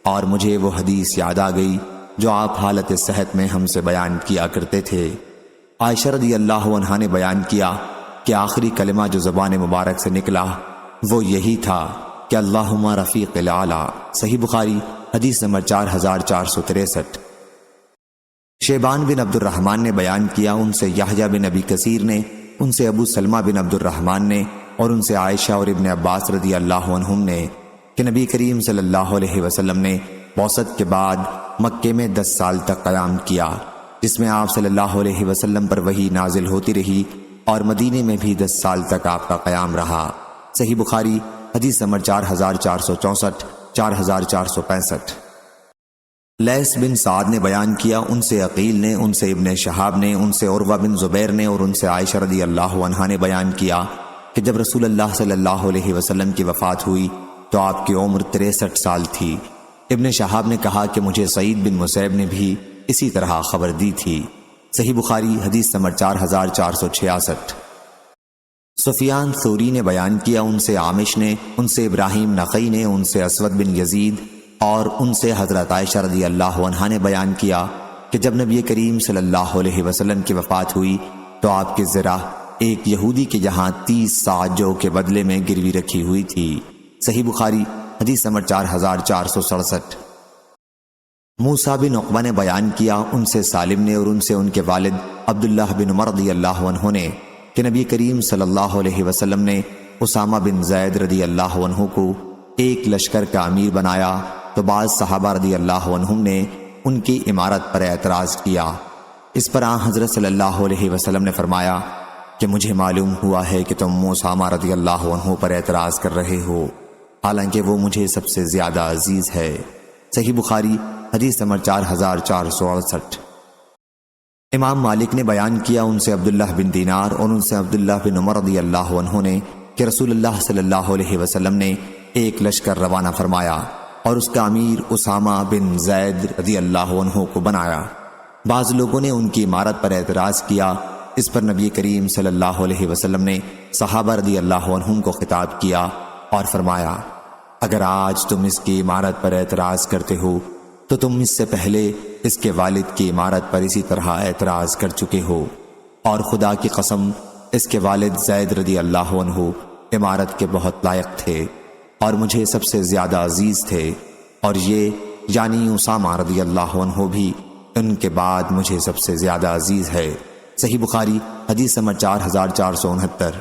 اور مجھے وہ حدیث یاد آ گئی جو آپ حالت صحت میں ہم سے بیان کیا کرتے تھے۔ عائشہ رضی اللہ عنہا نے بیان کیا کہ آخری کلمہ جو زبان مبارک سے نکلا وہ یہی تھا کہ اللہم رفیق الاعلی۔ صحیح بخاری حدیث نمبر 4463۔ شیبان بن عبد الرحمن نے بیان کیا، ان سے یحییٰ بن ابی کثیر نے، ان سے ابو سلمہ بن عبد الرحمن نے، اور ان سے عائشہ اور ابن عباس رضی اللہ عنہم نے کہ نبی کریم صلی اللہ علیہ وسلم نے بعثت کے بعد مکے میں 10 سال تک قیام کیا، جس میں آپ صلی اللہ علیہ وسلم پر وحی نازل ہوتی رہی، اور مدینے میں بھی 10 سال تک آپ کا قیام رہا۔ صحیح بخاری حدیث نمبر 4464، 4465۔ لیث بن سعد نے بیان کیا، ان سے عقیل نے، ان سے ابن شہاب نے، ان سے عروہ بن زبیر نے، اور ان سے عائشہ رضی اللہ عنہا نے بیان کیا کہ جب رسول اللہ صلی اللہ علیہ وسلم کی وفات ہوئی تو آپ کی عمر 63 سال تھی۔ ابن شہاب نے کہا کہ مجھے سعید بن مسیب نے بھی اسی طرح خبر دی تھی۔ صحیح بخاری حدیث نمبر 4466۔ سفیان ثوری نے بیان کیا، ان سے عامش نے، ان سے ابراہیم نخعی نے، ان سے اسود بن یزید، اور ان سے حضرت عائشہ رضی اللہ عنہا نے بیان کیا کہ جب نبی کریم صلی اللہ علیہ وسلم کی وفات ہوئی تو آپ کی زرہ ایک یہودی کے یہاں 30 ساعت جو کے بدلے میں گروی رکھی ہوئی تھی۔ صحیح بخاری حدیث نمبر 4467۔ موسیٰ بن عقبہ نے بیان کیا، ان سے سالم نے، اور ان سے ان کے والد عبداللہ بن عمر رضی اللہ عنہ نے کہ نبی کریم صلی اللہ علیہ وسلم نے اسامہ بن زید رضی اللہ عنہ کو ایک لشکر کا امیر بنایا تو بعض صحابہ رضی اللہ عنہم نے ان کی امارت پر اعتراض کیا۔ اس پر آن حضرت صلی اللہ علیہ وسلم نے فرمایا کہ مجھے معلوم ہوا ہے کہ تم اسامہ رضی اللہ عنہ پر اعتراض کر رہے ہو، حالانکہ وہ مجھے سب سے زیادہ عزیز ہے۔ صحیح بخاری حدیث نمبر 4468۔ امام مالک نے بیان کیا، ان سے عبداللہ بن دینار اور ان سے عبداللہ بن عمر رضی اللہ عنہ نے کہ رسول اللہ صلی اللہ علیہ وسلم نے ایک لشکر روانہ فرمایا اور اس کا امیر اسامہ بن زید رضی اللہ عنہ کو بنایا۔ بعض لوگوں نے ان کی امارت پر اعتراض کیا۔ اس پر نبی کریم صلی اللہ علیہ وسلم نے صحابہ رضی اللہ عنہم کو خطاب کیا اور فرمایا، اگر آج تم اس کی امارت پر اعتراض کرتے ہو تو تم اس سے پہلے اس کے والد کی امارت پر اسی طرح اعتراض کر چکے ہو، اور خدا کی قسم اس کے والد زید رضی اللہ عنہ امارت کے بہت لائق تھے اور مجھے سب سے زیادہ عزیز تھے، اور یہ یعنی اسامہ رضی اللہ عنہ بھی ان کے بعد مجھے سب سے زیادہ عزیز ہے۔ صحیح بخاری حدیث نمبر 4469۔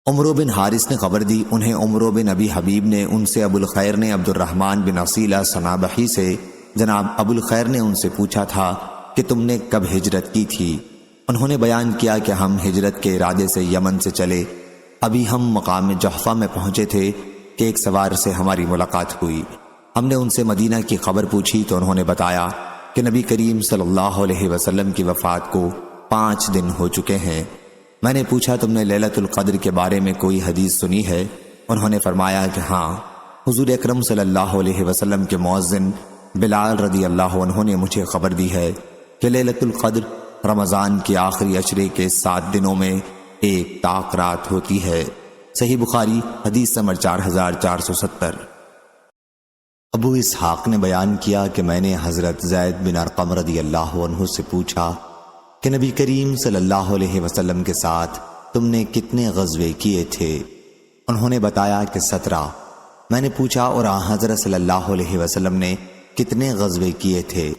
عمرو بن حارث نے خبر دی، انہیں عمرو بن ابی حبیب نے، ان سے ابو الخیر نے عبد الرحمن بن عصیلہ صنابحی سے، جناب ابو الخیر نے ان سے پوچھا تھا کہ تم نے کب ہجرت کی تھی؟ انہوں نے بیان کیا کہ ہم ہجرت کے ارادے سے یمن سے چلے، ابھی ہم مقام جحفہ میں پہنچے تھے کہ ایک سوار سے ہماری ملاقات ہوئی۔ ہم نے ان سے مدینہ کی خبر پوچھی تو انہوں نے بتایا کہ نبی کریم صلی اللہ علیہ وسلم کی وفات کو 5 دن ہو چکے ہیں۔ میں نے پوچھا تم نے لیلۃ القدر کے بارے میں کوئی حدیث سنی ہے؟ انہوں نے فرمایا کہ ہاں، حضور اکرم صلی اللہ علیہ وسلم کے مؤذن بلال رضی اللہ عنہ نے مجھے خبر دی ہے کہ لیلۃ القدر رمضان کے آخری عشرے کے 7 دنوں میں ایک طاق رات ہوتی ہے۔ صحیح بخاری حدیث نمبر 4470۔ ابو اسحاق نے بیان کیا کہ میں نے حضرت زید بن ارقم رضی اللہ عنہ سے پوچھا کہ نبی کریم صلی اللہ علیہ وسلم کے ساتھ تم نے کتنے غزوے کیے تھے؟ انہوں نے بتایا کہ 17۔ میں نے پوچھا اور حضرت صلی اللہ علیہ وسلم نے کتنے غزوے کیے تھے؟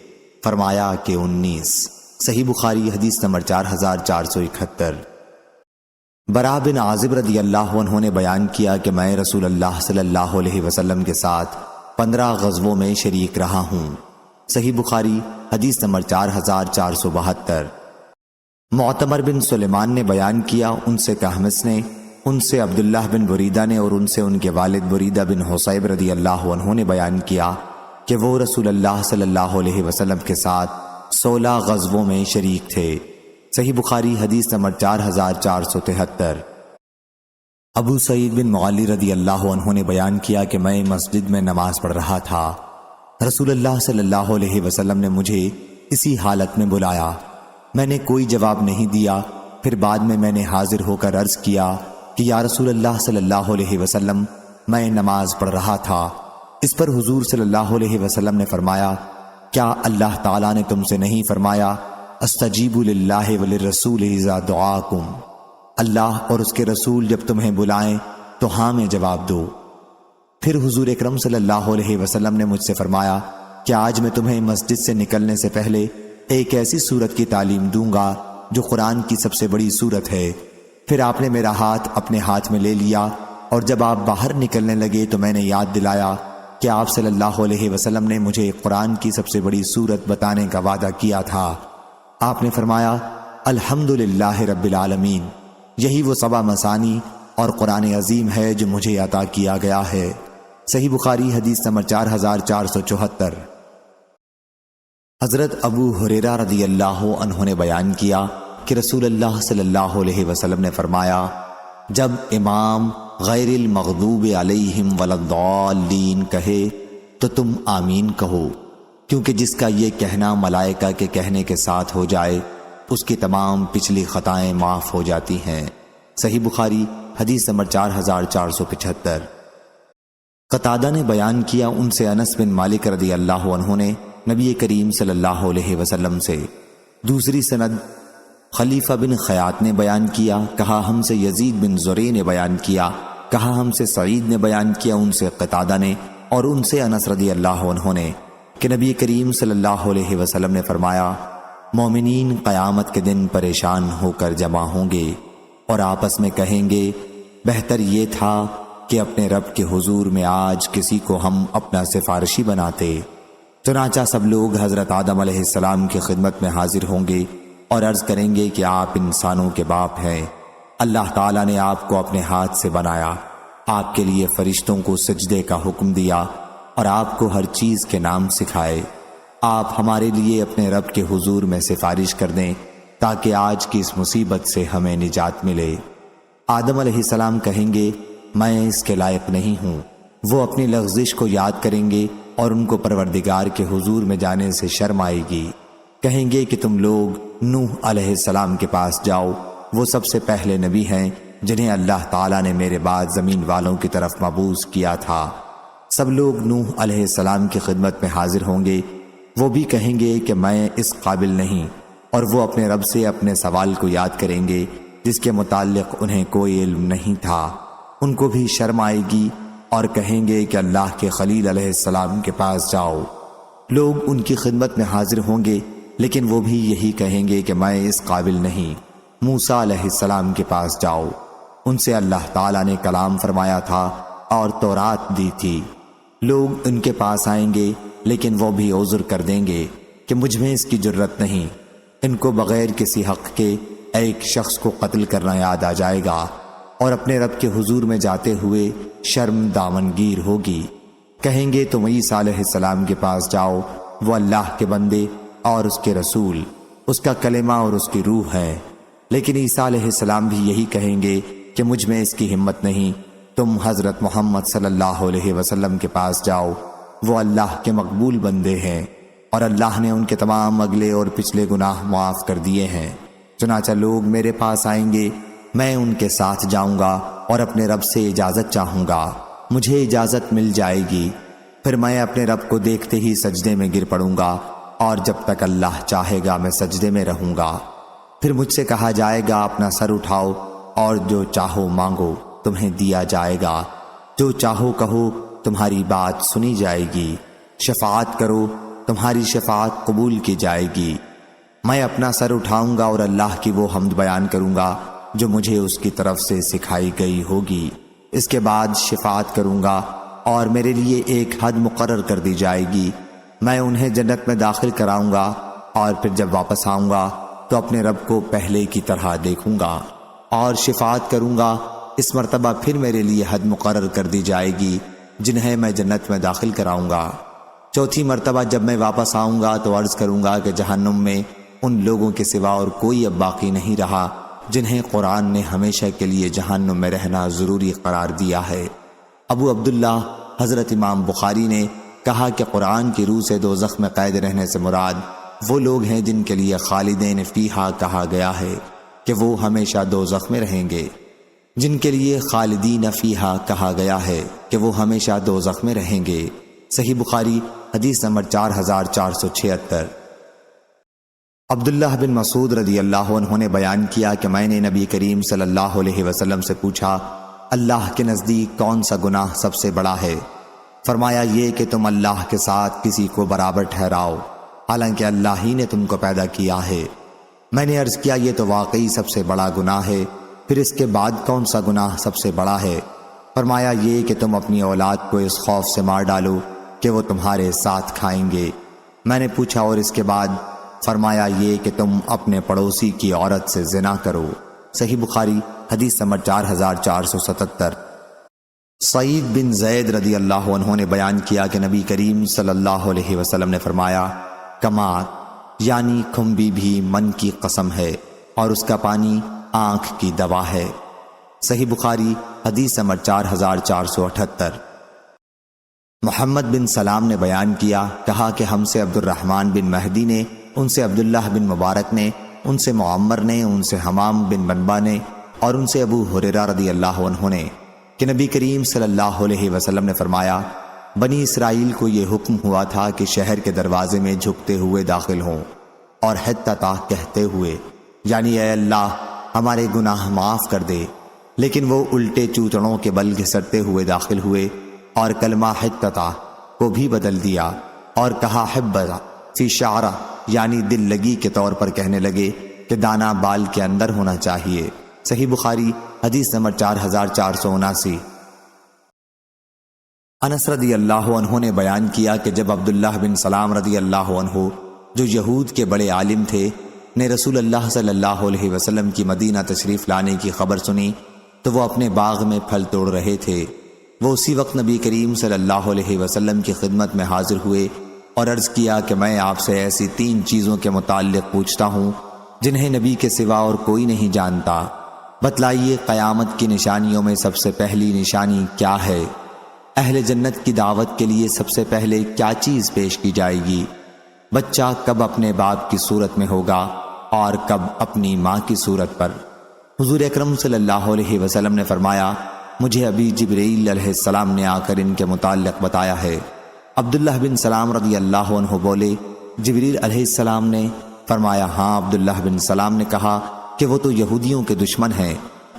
فرمایا کہ 19۔ صحیح بخاری حدیث نمبر 4471۔ برا بن عازب رضی اللہ عنہ نے بیان کیا کہ میں رسول اللہ صلی اللہ علیہ وسلم کے ساتھ 15 غزووں میں شریک رہا ہوں۔ صحیح بخاری حدیث نمبر 4472۔ معتمر بن سلیمان نے بیان کیا، ان سے کہمس نے، ان سے عبداللہ بن بریدہ نے، اور ان سے ان کے والد بریدہ بن حصیب رضی اللہ عنہ نے بیان کیا کہ وہ رسول اللہ صلی اللہ علیہ وسلم کے ساتھ 16 غزووں میں شریک تھے۔ صحیح بخاری حدیث نمبر 4473۔ ابو سعید بن معلی رضی اللہ عنہ نے بیان کیا کہ میں مسجد میں نماز پڑھ رہا تھا، رسول اللہ صلی اللہ علیہ وسلم نے مجھے اسی حالت میں بلایا، میں نے کوئی جواب نہیں دیا، پھر بعد میں نے حاضر ہو کر عرض کیا کہ کہ یا رسول اللہ صلی اللہ علیہ وسلم، میں نماز پڑھ رہا تھا۔ اس پر حضور صلی اللہ علیہ وسلم نے فرمایا، کیا اللہ تعالیٰ نے تم سے نہیں فرمایا استجیبوا للہ وللرسول اذا دعاکم؟ اللہ اور اس کے رسول جب تمہیں بلائیں تو ہاں میں جواب دو۔ پھر حضور اکرم صلی اللہ علیہ وسلم نے مجھ سے فرمایا کہ آج میں تمہیں مسجد سے نکلنے سے پہلے ایک ایسی سورت کی تعلیم دوں گا جو قرآن کی سب سے بڑی سورت ہے۔ پھر آپ نے میرا ہاتھ اپنے ہاتھ میں لے لیا، اور جب آپ باہر نکلنے لگے تو میں نے یاد دلایا کہ آپ صلی اللہ علیہ وسلم نے مجھے قرآن کی سب سے بڑی سورت بتانے کا وعدہ کیا تھا۔ آپ نے فرمایا، الحمدللہ رب العالمین، یہی وہ سبع مثانی اور قرآن عظیم ہے جو مجھے عطا کیا گیا ہے۔ صحیح بخاری حدیث نمبر 4474۔ حضرت ابو ہریرہ رضی اللہ عنہ نے بیان کیا کہ رسول اللہ صلی اللہ علیہ وسلم نے فرمایا، جب امام غیر المغضوب علیہم ولا الضالین کہے تو تم آمین کہو، کیونکہ جس کا یہ کہنا ملائکہ کے کہنے کے ساتھ ہو جائے اس کی تمام پچھلی خطائیں معاف ہو جاتی ہیں۔ صحیح بخاری حدیث نمبر 4475۔ قتادہ نے بیان کیا ان سے انس بن مالک رضی اللہ عنہ نے نبی کریم صلی اللہ علیہ وسلم سے۔ دوسری سند خلیفہ بن خیاط نے بیان کیا، کہا ہم سے یزید بن زرع نے بیان کیا، کہا ہم سے سعید نے بیان کیا ان سے قتادہ نے، اور ان سے انس رضی اللہ عنہ نے کہ نبی کریم صلی اللہ علیہ وسلم نے فرمایا، مومنین قیامت کے دن پریشان ہو کر جمع ہوں گے اور آپس میں کہیں گے، بہتر یہ تھا کہ اپنے رب کے حضور میں آج کسی کو ہم اپنا سفارشی بناتے۔ چنانچہ سب لوگ حضرت آدم علیہ السلام کی خدمت میں حاضر ہوں گے اور عرض کریں گے کہ آپ انسانوں کے باپ ہیں، اللہ تعالیٰ نے آپ کو اپنے ہاتھ سے بنایا، آپ کے لیے فرشتوں کو سجدے کا حکم دیا اور آپ کو ہر چیز کے نام سکھائے۔ آپ ہمارے لیے اپنے رب کے حضور میں سفارش کر دیں تاکہ آج کی اس مصیبت سے ہمیں نجات ملے۔ آدم علیہ السلام کہیں گے، میں اس کے لائق نہیں ہوں۔ وہ اپنی لغزش کو یاد کریں گے اور ان کو پروردگار کے حضور میں جانے سے شرم آئے گی۔ کہیں گے کہ تم لوگ نوح علیہ السلام کے پاس جاؤ، وہ سب سے پہلے نبی ہیں جنہیں اللہ تعالیٰ نے میرے بعد زمین والوں کی طرف مبعوث کیا تھا۔ سب لوگ نوح علیہ السلام کی خدمت میں حاضر ہوں گے، وہ بھی کہیں گے کہ میں اس قابل نہیں، اور وہ اپنے رب سے اپنے سوال کو یاد کریں گے جس کے متعلق انہیں کوئی علم نہیں تھا۔ ان کو بھی شرم آئے گی اور کہیں گے کہ اللہ کے خلیل علیہ السلام کے پاس جاؤ۔ لوگ ان کی خدمت میں حاضر ہوں گے، لیکن وہ بھی یہی کہیں گے کہ میں اس قابل نہیں، موسیٰ علیہ السلام کے پاس جاؤ، ان سے اللہ تعالیٰ نے کلام فرمایا تھا اور تورات دی تھی۔ لوگ ان کے پاس آئیں گے، لیکن وہ بھی عذر کر دیں گے کہ مجھ میں اس کی جرت نہیں۔ ان کو بغیر کسی حق کے ایک شخص کو قتل کرنا یاد آ جائے گا اور اپنے رب کے حضور میں جاتے ہوئے شرم دامنگیر ہوگی۔ کہیں گے تم عیسیٰ علیہ السلام کے پاس جاؤ، وہ اللہ کے بندے اور اس کے رسول، اس کا کلمہ اور اس کی روح ہے۔ لیکن عیسیٰ علیہ السلام بھی یہی کہیں گے کہ مجھ میں اس کی ہمت نہیں، تم حضرت محمد صلی اللہ علیہ وسلم کے پاس جاؤ، وہ اللہ کے مقبول بندے ہیں اور اللہ نے ان کے تمام اگلے اور پچھلے گناہ معاف کر دیے ہیں۔ چنانچہ لوگ میرے پاس آئیں گے، میں ان کے ساتھ جاؤں گا اور اپنے رب سے اجازت چاہوں گا، مجھے اجازت مل جائے گی، پھر میں اپنے رب کو دیکھتے ہی سجدے میں گر پڑوں گا، اور جب تک اللہ چاہے گا میں سجدے میں رہوں گا۔ پھر مجھ سے کہا جائے گا اپنا سر اٹھاؤ اور جو چاہو مانگو تمہیں دیا جائے گا، جو چاہو کہو تمہاری بات سنی جائے گی، شفاعت کرو تمہاری شفاعت قبول کی جائے گی۔ میں اپنا سر اٹھاؤں گا اور اللہ کی وہ حمد بیان کروں گا جو مجھے اس کی طرف سے سکھائی گئی ہوگی۔ اس کے بعد شفاعت کروں گا اور میرے لیے ایک حد مقرر کر دی جائے گی، میں انہیں جنت میں داخل کراؤں گا، اور پھر جب واپس آؤں گا تو اپنے رب کو پہلے کی طرح دیکھوں گا اور شفاعت کروں گا۔ اس مرتبہ پھر میرے لیے حد مقرر کر دی جائے گی جنہیں میں جنت میں داخل کراؤں گا۔ چوتھی مرتبہ جب میں واپس آؤں گا تو عرض کروں گا کہ جہنم میں ان لوگوں کے سوا اور کوئی اب باقی نہیں رہا جنہیں قرآن نے ہمیشہ کے لیے جہنم میں رہنا ضروری قرار دیا ہے۔ ابو عبداللہ حضرت امام بخاری نے کہا کہ قرآن کی روح سے دوزخ میں قید رہنے سے مراد وہ لوگ ہیں جن کے لیے خالدین فیہا کہا گیا ہے کہ وہ ہمیشہ دوزخ میں رہیں گے۔ جن کے لیے خالدین فیہا کہا گیا ہے کہ وہ ہمیشہ دوزخ میں رہیں گے۔ صحیح بخاری حدیث نمبر 4476۔ عبداللہ بن مسعود رضی اللہ عنہ نے بیان کیا کہ میں نے نبی کریم صلی اللہ علیہ وسلم سے پوچھا، اللہ کے نزدیک کون سا گناہ سب سے بڑا ہے؟ فرمایا یہ کہ تم اللہ کے ساتھ کسی کو برابر ٹھہراؤ، حالانکہ اللہ ہی نے تم کو پیدا کیا ہے۔ میں نے عرض کیا یہ تو واقعی سب سے بڑا گناہ ہے، پھر اس کے بعد کون سا گناہ سب سے بڑا ہے؟ فرمایا یہ کہ تم اپنی اولاد کو اس خوف سے مار ڈالو کہ وہ تمہارے ساتھ کھائیں گے۔ میں نے پوچھا اور اس کے بعد؟ فرمایا یہ کہ تم اپنے پڑوسی کی عورت سے زنا کرو۔ صحیح بخاری حدیث نمبر 4477۔ سعید بن زید رضی اللہ عنہ نے بیان کیا کہ نبی کریم صلی اللہ علیہ وسلم نے فرمایا، کمات یعنی کھمبی بھی من کی قسم ہے اور اس کا پانی آنکھ کی دوا ہے۔ صحیح بخاری حدیث نمبر 4478۔ محمد بن سلام نے بیان کیا، کہا کہ ہم سے عبد الرحمن بن مہدی نے، ان سے عبداللہ بن مبارک نے، ان سے معمر نے، ان سے حمام بن بنبا نے اور ان سے ابو ہریرہ رضی اللہ عنہ نے کہ نبی کریم صلی اللہ علیہ وسلم نے فرمایا، بنی اسرائیل کو یہ حکم ہوا تھا کہ شہر کے دروازے میں جھکتے ہوئے داخل ہوں اور حتتا کہتے ہوئے، یعنی اے اللہ ہمارے گناہ معاف کر دے، لیکن وہ الٹے چوتڑوں کے بل گھسٹتے ہوئے داخل ہوئے اور کلمہ حتتا کو بھی بدل دیا اور کہا حبذا فی شعرہ، یعنی دل لگی کے طور پر کہنے لگے کہ دانہ بال کے اندر ہونا چاہیے۔ صحیح بخاری حدیث نمبر 4479۔ انس رضی اللہ عنہ نے بیان کیا کہ جب عبداللہ بن سلام رضی اللہ عنہ جو یہود کے بڑے عالم تھے نے رسول اللہ صلی اللہ علیہ وسلم کی مدینہ تشریف لانے کی خبر سنی تو وہ اپنے باغ میں پھل توڑ رہے تھے۔ وہ اسی وقت نبی کریم صلی اللہ علیہ وسلم کی خدمت میں حاضر ہوئے اور عرض کیا کہ میں آپ سے ایسی 3 چیزوں کے متعلق پوچھتا ہوں جنہیں نبی کے سوا اور کوئی نہیں جانتا، بتلائیے قیامت کی نشانیوں میں سب سے پہلی نشانی کیا ہے؟ اہل جنت کی دعوت کے لیے سب سے پہلے کیا چیز پیش کی جائے گی؟ بچہ کب اپنے باپ کی صورت میں ہوگا اور کب اپنی ماں کی صورت پر؟ حضور اکرم صلی اللہ علیہ وسلم نے فرمایا، مجھے ابھی جبرائیل علیہ السلام نے آ کر ان کے متعلق بتایا ہے۔ عبداللہ بن سلام رضی اللہ عنہ بولے، جبرائیل علیہ السلام نے؟ فرمایا ہاں۔ عبداللہ بن سلام نے کہا کہ وہ تو یہودیوں کے دشمن ہیں۔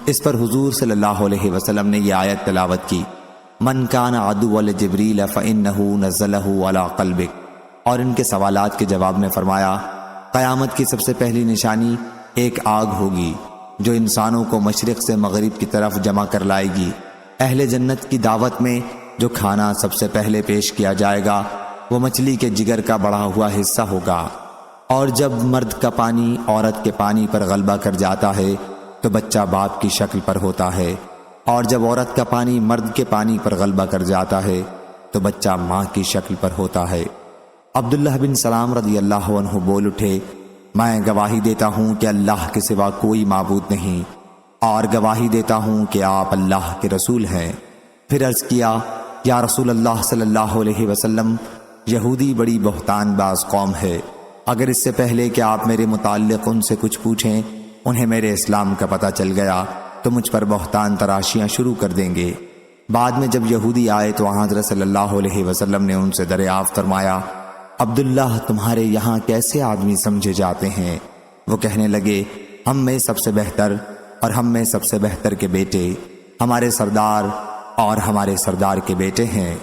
اس پر حضور صلی اللہ علیہ وسلم نے یہ آیت تلاوت کی، من کان عدوا لجبریل فإنہ نزلہ علی قلبک، اور ان کے سوالات کے جواب میں فرمایا، قیامت کی سب سے پہلی نشانی ایک آگ ہوگی جو انسانوں کو مشرق سے مغرب کی طرف جمع کر لائے گی۔ اہل جنت کی دعوت میں جو کھانا سب سے پہلے پیش کیا جائے گا وہ مچھلی کے جگر کا بڑھا ہوا حصہ ہوگا، اور جب مرد کا پانی عورت کے پانی پر غلبہ کر جاتا ہے تو بچہ باپ کی شکل پر ہوتا ہے، اور جب عورت کا پانی مرد کے پانی پر غلبہ کر جاتا ہے تو بچہ ماں کی شکل پر ہوتا ہے۔ عبداللہ بن سلام رضی اللہ عنہ بول اٹھے، میں گواہی دیتا ہوں کہ اللہ کے سوا کوئی معبود نہیں، اور گواہی دیتا ہوں کہ آپ اللہ کے رسول ہیں۔ پھر عرض کیا، یا رسول اللہ صلی اللہ علیہ وسلم، یہودی بڑی بہتان باز قوم ہے، اگر اس سے پہلے کہ آپ میرے متعلق ان سے کچھ پوچھیں انہیں میرے اسلام کا پتہ چل گیا تو مجھ پر بہتان تراشیاں شروع کر دیں گے۔ بعد میں جب یہودی آئے تو حضرت صلی اللہ علیہ وسلم نے ان سے دریافت فرمایا، عبداللہ تمہارے یہاں کیسے آدمی سمجھے جاتے ہیں؟ وہ کہنے لگے، ہم میں سب سے بہتر اور ہم میں سب سے بہتر کے بیٹے، ہمارے سردار اور ہمارے سردار کے بیٹے ہیں۔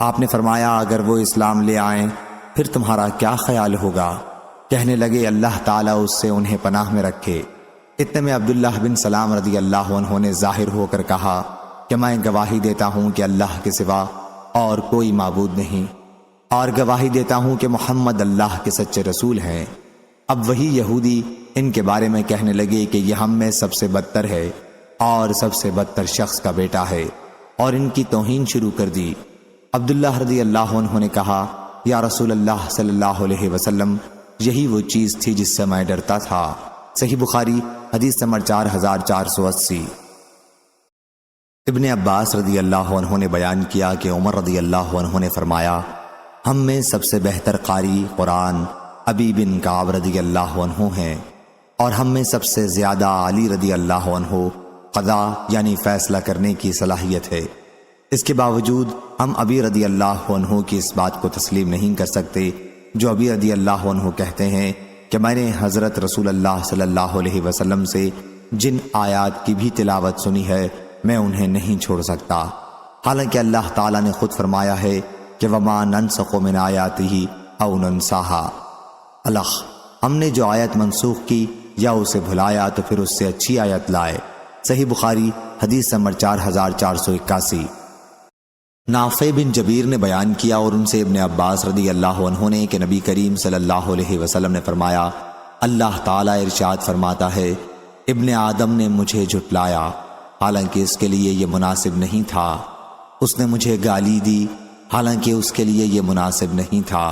آپ نے فرمایا، اگر وہ اسلام لے آئیں پھر تمہارا کیا خیال ہوگا؟ کہنے لگے، اللہ تعالیٰ اس سے انہیں پناہ میں رکھے۔ اتنے میں عبداللہ بن سلام رضی اللہ عنہ نے ظاہر ہو کر کہا کہ میں گواہی دیتا ہوں کہ اللہ کے سوا اور کوئی معبود نہیں، اور گواہی دیتا ہوں کہ محمد اللہ کے سچے رسول ہیں۔ اب وہی یہودی ان کے بارے میں کہنے لگے کہ یہ ہم میں سب سے بدتر ہے اور سب سے بدتر شخص کا بیٹا ہے، اور ان کی توہین شروع کر دی۔ عبداللہ رضی اللہ عنہ نے کہا، یا رسول اللہ صلی اللہ علیہ وسلم، یہی وہ چیز تھی جس سے میں ڈرتا تھا۔ صحیح بخاری حدیث نمبر 4480۔ ابن عباس رضی اللہ عنہ نے بیان کیا کہ عمر رضی اللہ عنہ نے فرمایا، ہم میں سب سے بہتر قاری قرآن ابی بن کعب رضی اللہ عنہ ہیں، اور ہم میں سب سے زیادہ علی رضی اللہ عنہ قضا یعنی فیصلہ کرنے کی صلاحیت ہے۔ اس کے باوجود ہم ابی رضی اللہ عنہ کی اس بات کو تسلیم نہیں کر سکتے جو ابی رضی اللہ عنہ کہتے ہیں کہ میں نے حضرت رسول اللہ صلی اللہ علیہ وسلم سے جن آیات کی بھی تلاوت سنی ہے میں انہیں نہیں چھوڑ سکتا، حالانکہ اللہ تعالیٰ نے خود فرمایا ہے کہ وَمَا نَنْسَخُ مِنْ آیَاتِهِ أَوْ نُنْسَاهَا، الخ ہم نے جو آیت منسوخ کی یا اسے بھلایا تو پھر اس سے اچھی آیت لائے۔ صحیح بخاری حدیث نمبر 4481۔ نافع بن جبیر نے بیان کیا اور ان سے ابن عباس رضی اللہ عنہ نے کہ نبی کریم صلی اللہ علیہ وسلم نے فرمایا، اللہ تعالیٰ ارشاد فرماتا ہے ابن آدم نے مجھے جھٹلایا حالانکہ اس کے لیے یہ مناسب نہیں تھا، اس نے مجھے گالی دی حالانکہ اس کے لیے یہ مناسب نہیں تھا،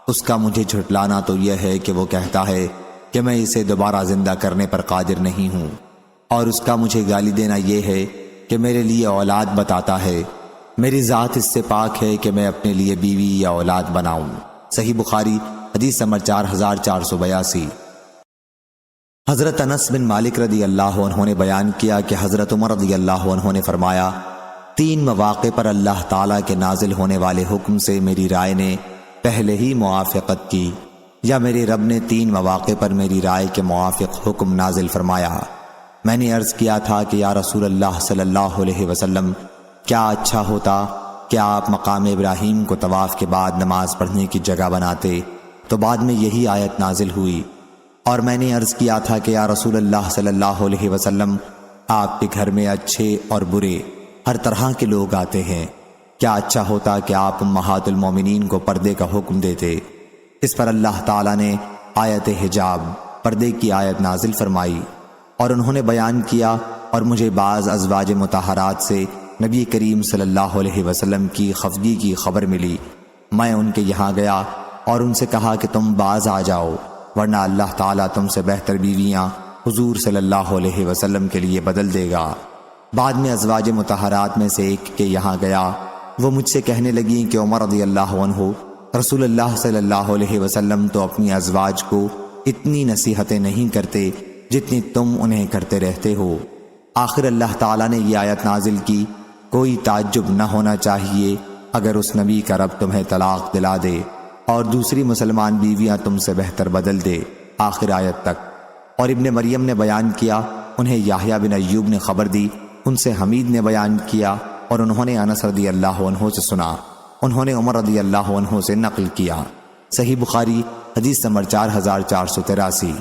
اس کا مجھے جھٹلانا تو یہ ہے کہ وہ کہتا ہے کہ میں اسے دوبارہ زندہ کرنے پر قادر نہیں ہوں، اور اس کا مجھے گالی دینا یہ ہے کہ میرے لیے اولاد بتاتا ہے، میری ذات اس سے پاک ہے کہ میں اپنے لیے بیوی یا اولاد بناؤں۔ صحیح بخاری حدیث نمبر 4482۔ حضرت انس بن مالک رضی اللہ عنہ نے بیان کیا کہ حضرت عمر رضی اللہ عنہ نے فرمایا، 3 مواقع پر اللہ تعالیٰ کے نازل ہونے والے حکم سے میری رائے نے پہلے ہی موافقت کی، یا میرے رب نے 3 مواقع پر میری رائے کے موافق حکم نازل فرمایا۔ میں نے عرض کیا تھا کہ یا رسول اللہ صلی اللہ علیہ وسلم، کیا اچھا ہوتا کہ آپ مقام ابراہیم کو طواف کے بعد نماز پڑھنے کی جگہ بناتے، تو بعد میں یہی آیت نازل ہوئی۔ اور میں نے عرض کیا تھا کہ یا رسول اللہ صلی اللہ علیہ وسلم، آپ کے گھر میں اچھے اور برے ہر طرح کے لوگ آتے ہیں، کیا اچھا ہوتا کہ آپ امہات المومنین کو پردے کا حکم دیتے۔ اس پر اللہ تعالیٰ نے آیت حجاب پردے کی آیت نازل فرمائی، اور انہوں نے بیان کیا اور مجھے بعض ازواج مطہرات سے نبی کریم صلی اللہ علیہ وسلم کی خفگی کی خبر ملی۔ میں ان کے یہاں گیا اور ان سے کہا کہ تم باز آ جاؤ، ورنہ اللہ تعالیٰ تم سے بہتر بیویاں حضور صلی اللہ علیہ وسلم کے لیے بدل دے گا۔ بعد میں ازواج مطہرات میں سے ایک کے یہاں گیا، وہ مجھ سے کہنے لگیں کہ عمر رضی اللہ عنہ، رسول اللہ صلی اللہ علیہ وسلم تو اپنی ازواج کو اتنی نصیحتیں نہیں کرتے جتنی تم انہیں کرتے رہتے ہو۔ آخر اللہ تعالیٰ نے یہ آیت نازل کی، کوئی تعجب نہ ہونا چاہیے اگر اس نبی کا رب تمہیں طلاق دلا دے اور دوسری مسلمان بیویاں تم سے بہتر بدل دے، آخر آیت تک۔ اور ابن مریم نے بیان کیا، انہیں یحییٰ بن ایوب نے خبر دی، ان سے حمید نے بیان کیا اور انہوں نے انس رضی اللہ عنہ سے سنا، انہوں نے عمر رضی اللہ عنہ سے نقل کیا۔ صحیح بخاری حدیث نمبر 4483۔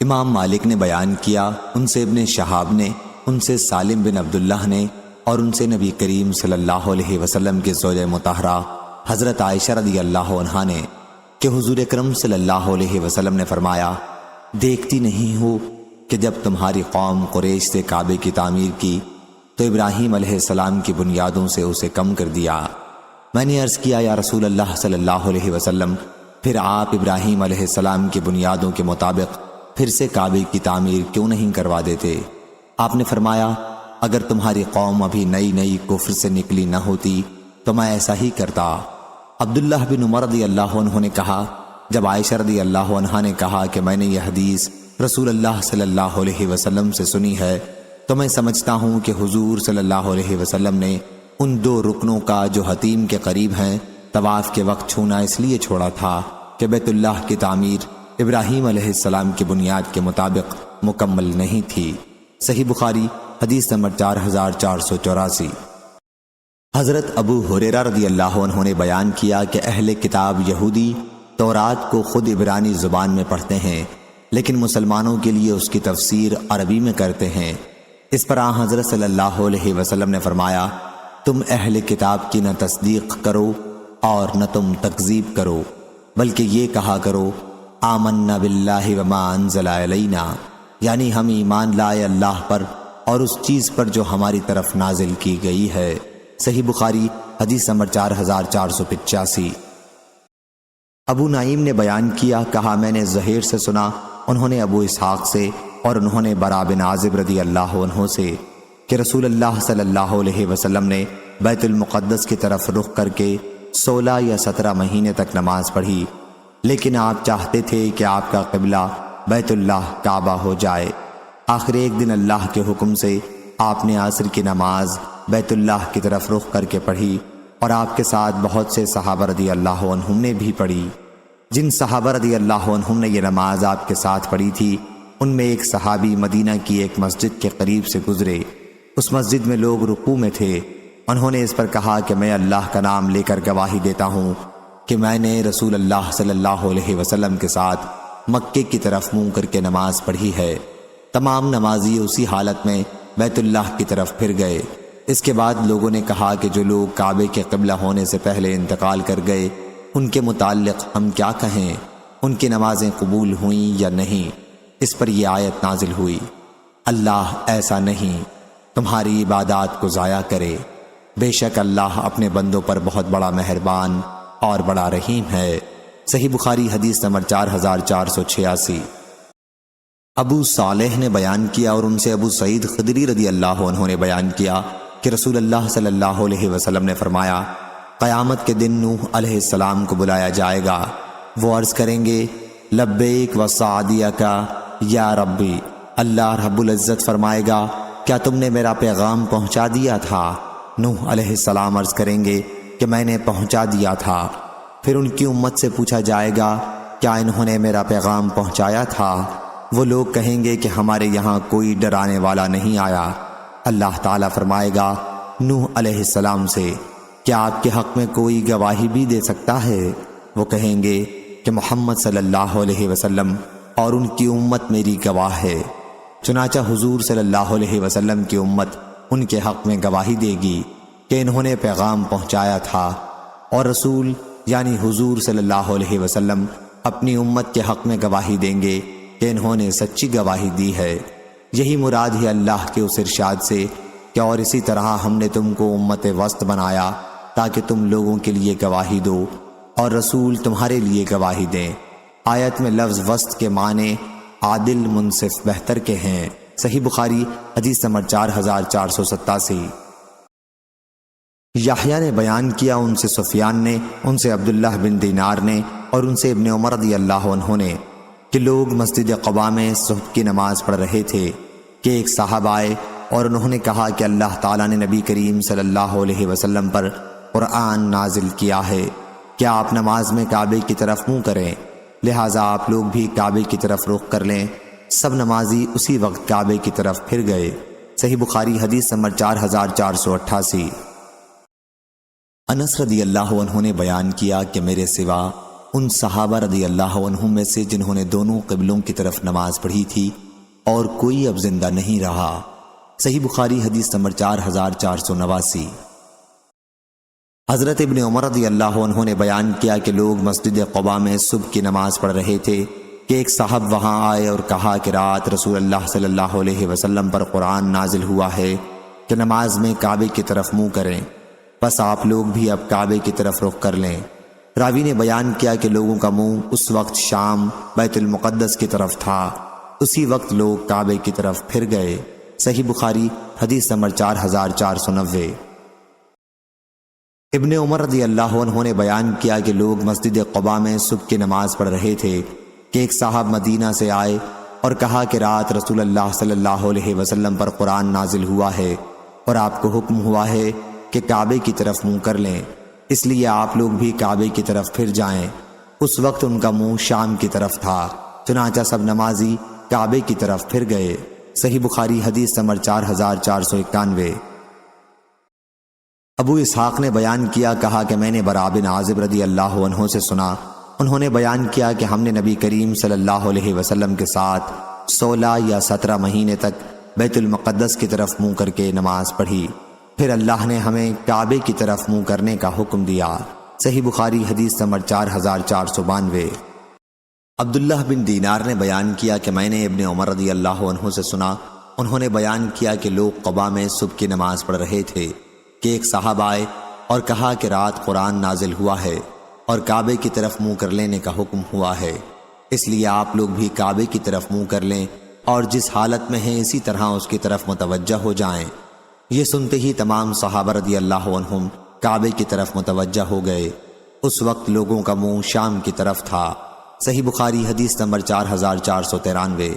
امام مالک نے بیان کیا، ان سے ابن شہاب نے، ان سے سالم بن عبداللہ نے، اور ان سے نبی کریم صلی اللہ علیہ وسلم کے زوجہ مطہرہ حضرت عائشہ رضی اللہ عنہا نے کہ حضور اکرم صلی اللہ علیہ وسلم نے فرمایا، دیکھتی نہیں ہو کہ جب تمہاری قوم قریش سے کعبے کی تعمیر کی تو ابراہیم علیہ السلام کی بنیادوں سے اسے کم کر دیا۔ میں نے عرض کیا یا رسول اللہ صلی اللہ علیہ وسلم، پھر آپ ابراہیم علیہ السلام کی بنیادوں کے مطابق پھر سے کعبے کی تعمیر کیوں نہیں کروا دیتے؟ آپ نے فرمایا، اگر تمہاری قوم ابھی نئی کفر سے نکلی نہ ہوتی تو میں ایسا ہی کرتا۔ عبداللہ بن عمر رضی اللہ عنہ نے کہا، جب عائشہ رضی اللہ عنہا نے کہا کہ میں نے یہ حدیث رسول اللہ صلی اللہ علیہ وسلم سے سنی ہے تو میں سمجھتا ہوں کہ حضور صلی اللہ علیہ وسلم نے ان 2 رکنوں کا جو حتیم کے قریب ہیں طواف کے وقت چھونا اس لیے چھوڑا تھا کہ بیت اللہ کی تعمیر ابراہیم علیہ السلام کی بنیاد کے مطابق مکمل نہیں تھی۔ صحیح بخاری حدیث نمبر 4484۔ حضرت ابو ہریرہ رضی اللہ عنہ نے بیان کیا کہ اہل کتاب یہودی تورات کو خود عبرانی زبان میں پڑھتے ہیں لیکن مسلمانوں کے لیے اس کی تفسیر عربی میں کرتے ہیں۔ اس پر آن حضرت صلی اللہ علیہ وسلم نے فرمایا، تم اہل کتاب کی نہ تصدیق کرو اور نہ تم تکذیب کرو، بلکہ یہ کہا کرو آمنا باللہ وما انزل علینا، یعنی ہم ایمان لائے اللہ پر اور اس چیز پر جو ہماری طرف نازل کی گئی ہے۔ صحیح بخاری حدیث نمبر 4485۔ ابو نعیم نے بیان کیا، کہا میں نے زہیر سے سنا، انہوں نے ابو اسحاق سے اور انہوں نے برا بن عازب رضی اللہ عنہ سے کہ رسول اللہ صلی اللہ علیہ وسلم نے بیت المقدس کی طرف رخ کر کے 16 یا 17 مہینے تک نماز پڑھی، لیکن آپ چاہتے تھے کہ آپ کا قبلہ بیت اللہ کعبہ ہو جائے آخر ایک دن اللہ کے حکم سے آپ نے عصر کی نماز بیت اللہ کی طرف رخ کر کے پڑھی، اور آپ کے ساتھ بہت سے صحابہ رضی اللہ عنہم نے بھی پڑھی۔ جن صحابہ رضی اللہ عنہم نے یہ نماز آپ کے ساتھ پڑھی تھی، ان میں ایک صحابی مدینہ کی ایک مسجد کے قریب سے گزرے۔ اس مسجد میں لوگ رکوع میں تھے۔ انہوں نے اس پر کہا کہ میں اللہ کا نام لے کر گواہی دیتا ہوں کہ میں نے رسول اللہ صلی اللہ علیہ وسلم کے ساتھ مکے کی طرف منہ کر کے نماز پڑھی ہے۔ تمام نمازی اسی حالت میں بیت اللہ کی طرف پھر گئے۔ اس کے بعد لوگوں نے کہا کہ جو لوگ کعبے کے قبلہ ہونے سے پہلے انتقال کر گئے، ان کے متعلق ہم کیا کہیں؟ ان کی نمازیں قبول ہوئیں یا نہیں؟ اس پر یہ آیت نازل ہوئی، اللہ ایسا نہیں تمہاری عبادات کو ضائع کرے، بے شک اللہ اپنے بندوں پر بہت بڑا مہربان اور بڑا رحیم ہے۔ صحیح بخاری حدیث نمبر 4486۔ ابو صالح نے بیان کیا اور ان سے ابو سعید خدری رضی اللہ عنہ نے بیان کیا کہ رسول اللہ صلی اللہ علیہ وسلم نے فرمایا، قیامت کے دن نوح علیہ السلام کو بلایا جائے گا۔ وہ عرض کریں گے، لبیک و سعدیک یا ربی۔ اللہ رب العزت فرمائے گا، کیا تم نے میرا پیغام پہنچا دیا تھا؟ نوح علیہ السلام عرض کریں گے کہ میں نے پہنچا دیا تھا۔ پھر ان کی امت سے پوچھا جائے گا، کیا انہوں نے میرا پیغام پہنچایا تھا؟ وہ لوگ کہیں گے کہ ہمارے یہاں کوئی ڈرانے والا نہیں آیا۔ اللہ تعالیٰ فرمائے گا نوح علیہ السلام سے، کیا آپ کے حق میں کوئی گواہی بھی دے سکتا ہے؟ وہ کہیں گے کہ محمد صلی اللہ علیہ وسلم اور ان کی امت میری گواہ ہے۔ چنانچہ حضور صلی اللہ علیہ وسلم کی امت ان کے حق میں گواہی دے گی کہ انہوں نے پیغام پہنچایا تھا، اور رسول یعنی حضور صلی اللہ علیہ وسلم اپنی امت کے حق میں گواہی دیں گے کہ انہوں نے سچی گواہی دی ہے۔ یہی مراد ہے اللہ کے اس ارشاد سے کہ اور اسی طرح ہم نے تم کو امت وسط بنایا تاکہ تم لوگوں کے لیے گواہی دو اور رسول تمہارے لیے گواہی دیں۔ آیت میں لفظ وسط کے معنی عادل، منصف، بہتر کے ہیں۔ صحیح بخاری حدیث نمبر 4487۔ یحییٰ نے بیان کیا، ان سے سفیان نے، ان سے عبداللہ بن دینار نے اور ان سے ابن عمر رضی اللہ عنہ نے کہ لوگ مسجد قباء میں صبح کی نماز پڑھ رہے تھے کہ ایک صاحب آئے اور انہوں نے کہا کہ اللہ تعالیٰ نے نبی کریم صلی اللہ علیہ وسلم پر قرآن نازل کیا ہے، کیا آپ نماز میں کعبے کی طرف منہ کریں، لہٰذا آپ لوگ بھی کعبے کی طرف رخ کر لیں۔ سب نمازی اسی وقت کعبے کی طرف پھر گئے۔ صحیح بخاری حدیث نمبر 4488۔ انس رضی اللہ عنہ نے بیان کیا کہ میرے سوا ان صحابہ رضی اللہ عنہم میں سے جنہوں نے دونوں قبلوں کی طرف نماز پڑھی تھی اور کوئی اب زندہ نہیں رہا۔ صحیح بخاری حدیث نمبر 4489۔ حضرت ابن عمر رضی اللہ عنہ نے بیان کیا کہ لوگ مسجد قباء میں صبح کی نماز پڑھ رہے تھے کہ ایک صاحب وہاں آئے اور کہا کہ رات رسول اللہ صلی اللہ علیہ وسلم پر قرآن نازل ہوا ہے کہ نماز میں کعبے کی طرف منہ کریں، بس آپ لوگ بھی اب کعبے کی طرف رخ کر لیں۔ راوی نے بیان کیا کہ لوگوں کا منہ اس وقت شام بیت المقدس کی طرف تھا، اسی وقت لوگ کعبے کی طرف پھر گئے۔ صحیح بخاری حدیث نمبر 4490۔ ابن عمر رضی اللہ عنہ نے بیان کیا کہ لوگ مسجد قباء میں صبح کی نماز پڑھ رہے تھے کہ ایک صاحب مدینہ سے آئے اور کہا کہ رات رسول اللہ صلی اللہ علیہ وسلم پر قرآن نازل ہوا ہے اور آپ کو حکم ہوا ہے کہ کعبے کی طرف منہ کر لیں، اس لیے آپ لوگ بھی کعبے کی طرف پھر جائیں۔ اس وقت ان کا منہ شام کی طرف تھا، چنانچہ سب نمازی کعبے کی طرف پھر گئے۔ صحیح بخاری حدیث نمبر 4491۔ ابو اسحاق نے بیان کیا، کہا کہ میں نے براء بن عازب رضی اللہ عنہ سے سنا، انہوں نے بیان کیا کہ ہم نے نبی کریم صلی اللہ علیہ وسلم کے ساتھ 16 یا 17 مہینے تک بیت المقدس کی طرف منہ کر کے نماز پڑھی، پھر اللہ نے ہمیں کعبے کی طرف منہ کرنے کا حکم دیا۔ صحیح بخاری حدیث نمبر 4492۔ عبداللہ بن دینار نے بیان کیا کہ میں نے ابن عمر رضی اللہ عنہ سے سنا، انہوں نے بیان کیا کہ لوگ قباء میں صبح کی نماز پڑھ رہے تھے کہ ایک صاحب آئے اور کہا کہ رات قرآن نازل ہوا ہے اور کعبے کی طرف منہ کر لینے کا حکم ہوا ہے، اس لیے آپ لوگ بھی کعبے کی طرف منہ کر لیں اور جس حالت میں ہیں اسی طرح اس کی طرف متوجہ ہو جائیں۔ یہ سنتے ہی تمام صحابہ رضی اللہ عنہم کعبے کی طرف متوجہ ہو گئے۔ اس وقت لوگوں کا منہ شام کی طرف تھا۔ صحیح بخاری حدیث نمبر 4493۔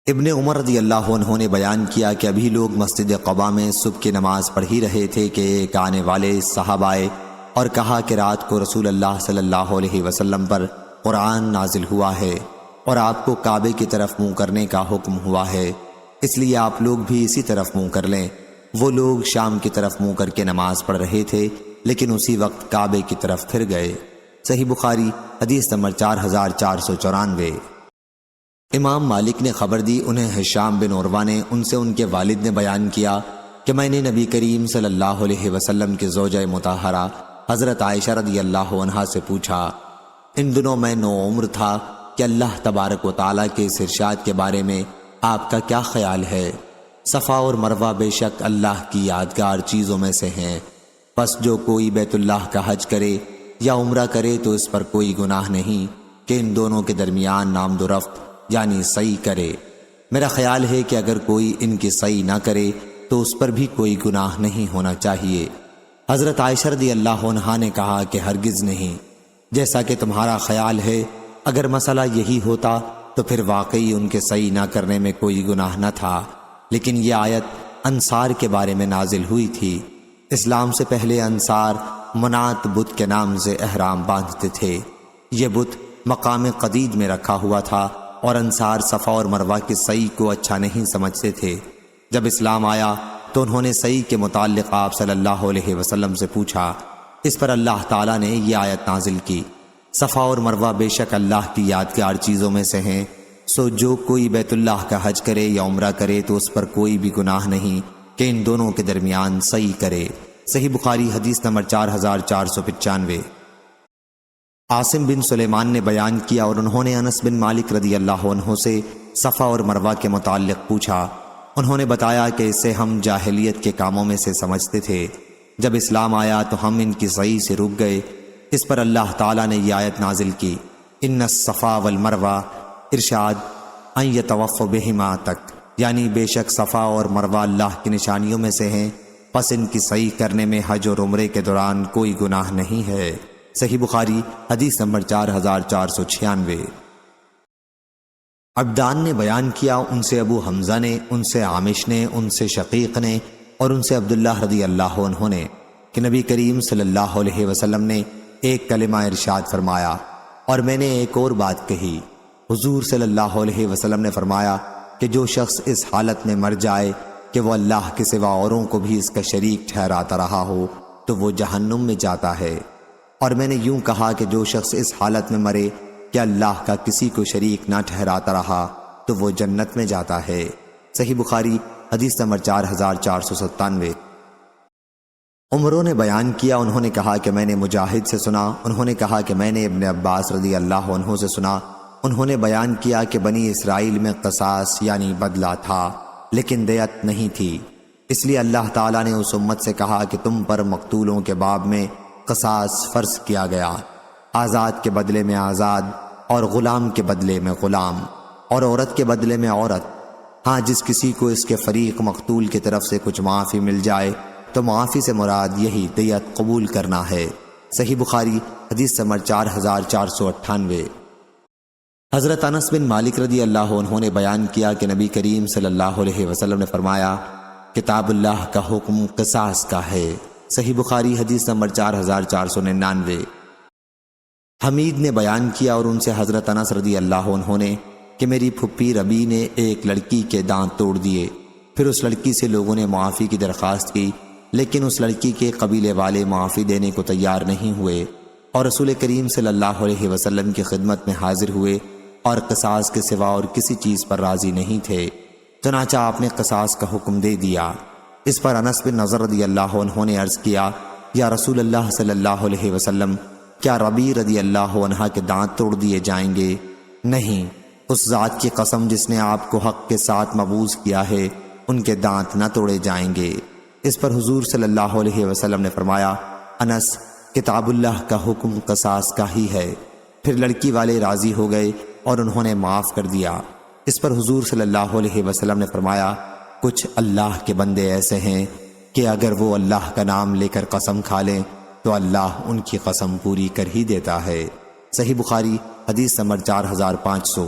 ابن عمر رضی اللہ عنہ نے بیان کیا کہ ابھی لوگ مسجد قباء میں صبح کی نماز پڑھ ہی رہے تھے کہ ایک آنے والے صحابہ آئے اور کہا کہ رات کو رسول اللہ صلی اللہ علیہ وسلم پر قرآن نازل ہوا ہے اور آپ کو کعبے کی طرف منہ کرنے کا حکم ہوا ہے، اس لیے آپ لوگ بھی اسی طرف منہ کر لیں۔ وہ لوگ شام کی طرف منہ کر کے نماز پڑھ رہے تھے لیکن اسی وقت کعبے کی طرف پھر گئے۔ صحیح بخاری حدیث نمبر 4494۔ امام مالک نے خبر دی، انہیں ہشام بن عروہ نے ان سے ان کے والد نے بیان کیا کہ میں نے نبی کریم صلی اللہ علیہ وسلم کے زوجہ مطہرہ حضرت عائشہ رضی اللہ عنہا سے پوچھا، ان دنوں میں نوعمر تھا کہ اللہ تبارک و تعالیٰ کے اس ارشاد کے بارے میں آپ کا کیا خیال ہے؟ صفا اور مروہ بے شک اللہ کی یادگار چیزوں میں سے ہیں، پس جو کوئی بیت اللہ کا حج کرے یا عمرہ کرے تو اس پر کوئی گناہ نہیں کہ ان دونوں کے درمیان نامد و رفت یعنی سعی کرے۔ میرا خیال ہے کہ اگر کوئی ان کی سعی نہ کرے تو اس پر بھی کوئی گناہ نہیں ہونا چاہیے۔ حضرت عائشہ رضی اللہ عنہا نے کہا کہ ہرگز نہیں، جیسا کہ تمہارا خیال ہے، اگر مسئلہ یہی ہوتا تو پھر واقعی ان کے سعی نہ کرنے میں کوئی گناہ نہ تھا، لیکن یہ آیت انصار کے بارے میں نازل ہوئی تھی۔ اسلام سے پہلے انصار منات بت کے نام سے احرام باندھتے تھے، یہ بت مقام قدید میں رکھا ہوا تھا اور انصار صفا اور مروہ کی سعی کو اچھا نہیں سمجھتے تھے۔ جب اسلام آیا تو انہوں نے سعی کے متعلق آپ صلی اللہ علیہ وسلم سے پوچھا، اس پر اللہ تعالیٰ نے یہ آیت نازل کی، صفا اور مروہ بے شک اللہ کی یادگار چیزوں میں سے ہیں، سو جو کوئی بیت اللہ کا حج کرے یا عمرہ کرے تو اس پر کوئی بھی گناہ نہیں کہ ان دونوں کے درمیان سعی کرے۔ صحیح بخاری حدیث نمبر 4495۔ عاصم بن سلیمان نے بیان کیا اور انہوں نے انس بن مالک رضی اللہ عنہ سے صفا اور مروہ کے متعلق پوچھا، انہوں نے بتایا کہ اسے ہم جاہلیت کے کاموں میں سے سمجھتے تھے، جب اسلام آیا تو ہم ان کی سعی سے رک گئے۔ اس پر اللہ تعالیٰ نے یہ آیت نازل کی، ان الصفا والمروہ، ارشاد ان یطوف بہما تک، یعنی بے شک صفا اور مروہ اللہ کی نشانیوں میں سے ہیں، پس ان کی سعی کرنے میں حج اور عمرے کے دوران کوئی گناہ نہیں ہے۔ صحیح بخاری حدیث نمبر 4496۔ عبدان نے بیان کیا، ان سے ابو حمزہ نے، ان سے عامش نے، ان سے شقیق نے اور ان سے عبداللہ رضی اللہ عنہ نے کہ نبی کریم صلی اللہ علیہ وسلم نے ایک کلمہ ارشاد فرمایا اور میں نے ایک اور بات کہی۔ حضور صلی اللہ علیہ وسلم نے فرمایا کہ جو شخص اس حالت میں مر جائے کہ وہ اللہ کے سوا اوروں کو بھی اس کا شریک ٹھہراتا رہا ہو تو وہ جہنم میں جاتا ہے، اور میں نے یوں کہا کہ جو شخص اس حالت میں مرے کہ اللہ کا کسی کو شریک نہ ٹھہراتا رہا تو وہ جنت میں جاتا ہے۔ صحیح بخاری حدیث نمبر 4497۔ عمروں نے بیان کیا، انہوں نے کہا کہ میں نے مجاہد سے سنا، انہوں نے کہا کہ میں نے ابن عباس رضی اللہ عنہ سے سنا، انہوں نے بیان کیا کہ بنی اسرائیل میں قصاص یعنی بدلہ تھا لیکن دیت نہیں تھی، اس لیے اللہ تعالیٰ نے اس امت سے کہا کہ تم پر مقتولوں کے باب میں قصاص فرض کیا گیا، آزاد کے بدلے میں آزاد اور غلام کے بدلے میں غلام اور عورت کے بدلے میں عورت، ہاں جس کسی کو اس کے فریق مقتول کی طرف سے کچھ معافی مل جائے تو معافی سے مراد یہی دیت قبول کرنا ہے۔ صحیح بخاری حدیث نمبر 4498۔ حضرت انس بن مالک رضی اللہ عنہ نے بیان کیا کہ نبی کریم صلی اللہ علیہ وسلم نے فرمایا، کتاب اللہ کا حکم قصاص کا ہے۔ صحیح بخاری حدیث نمبر 4499۔ حمید نے بیان کیا اور ان سے حضرت انس رضی اللہ عنہ نے کہ میری پھپھی ربی نے ایک لڑکی کے دانت توڑ دیے، پھر اس لڑکی سے لوگوں نے معافی کی درخواست کی لیکن اس لڑکی کے قبیلے والے معافی دینے کو تیار نہیں ہوئے اور رسول کریم صلی اللہ علیہ وسلم کی خدمت میں حاضر ہوئے اور قصاص کے سوا اور کسی چیز پر راضی نہیں تھے، چنانچہ آپ نے قصاص کا حکم دے دیا۔ اس پر انس بن نضر رضی اللہ عنہ نے عرض کیا، یا رسول اللہ صلی اللہ علیہ وسلم، کیا ربی رضی اللہ عنہ کے دانت توڑ دیے جائیں گے؟ نہیں، اس ذات کی قسم جس نے آپ کو حق کے ساتھ مبعوث کیا ہے، ان کے دانت نہ توڑے جائیں گے۔ اس پر حضور صلی اللہ علیہ وسلم نے فرمایا، انس، کتاب اللہ کا حکم قصاص کا ہی ہے۔ پھر لڑکی والے راضی ہو گئے اور انہوں نے معاف کر دیا۔ اس پر حضور صلی اللہ علیہ وسلم نے فرمایا، کچھ اللہ کے بندے ایسے ہیں کہ اگر وہ اللہ کا نام لے کر قسم کھا لیں تو اللہ ان کی قسم پوری کر ہی دیتا ہے۔ صحیح بخاری حدیث نمبر 4500۔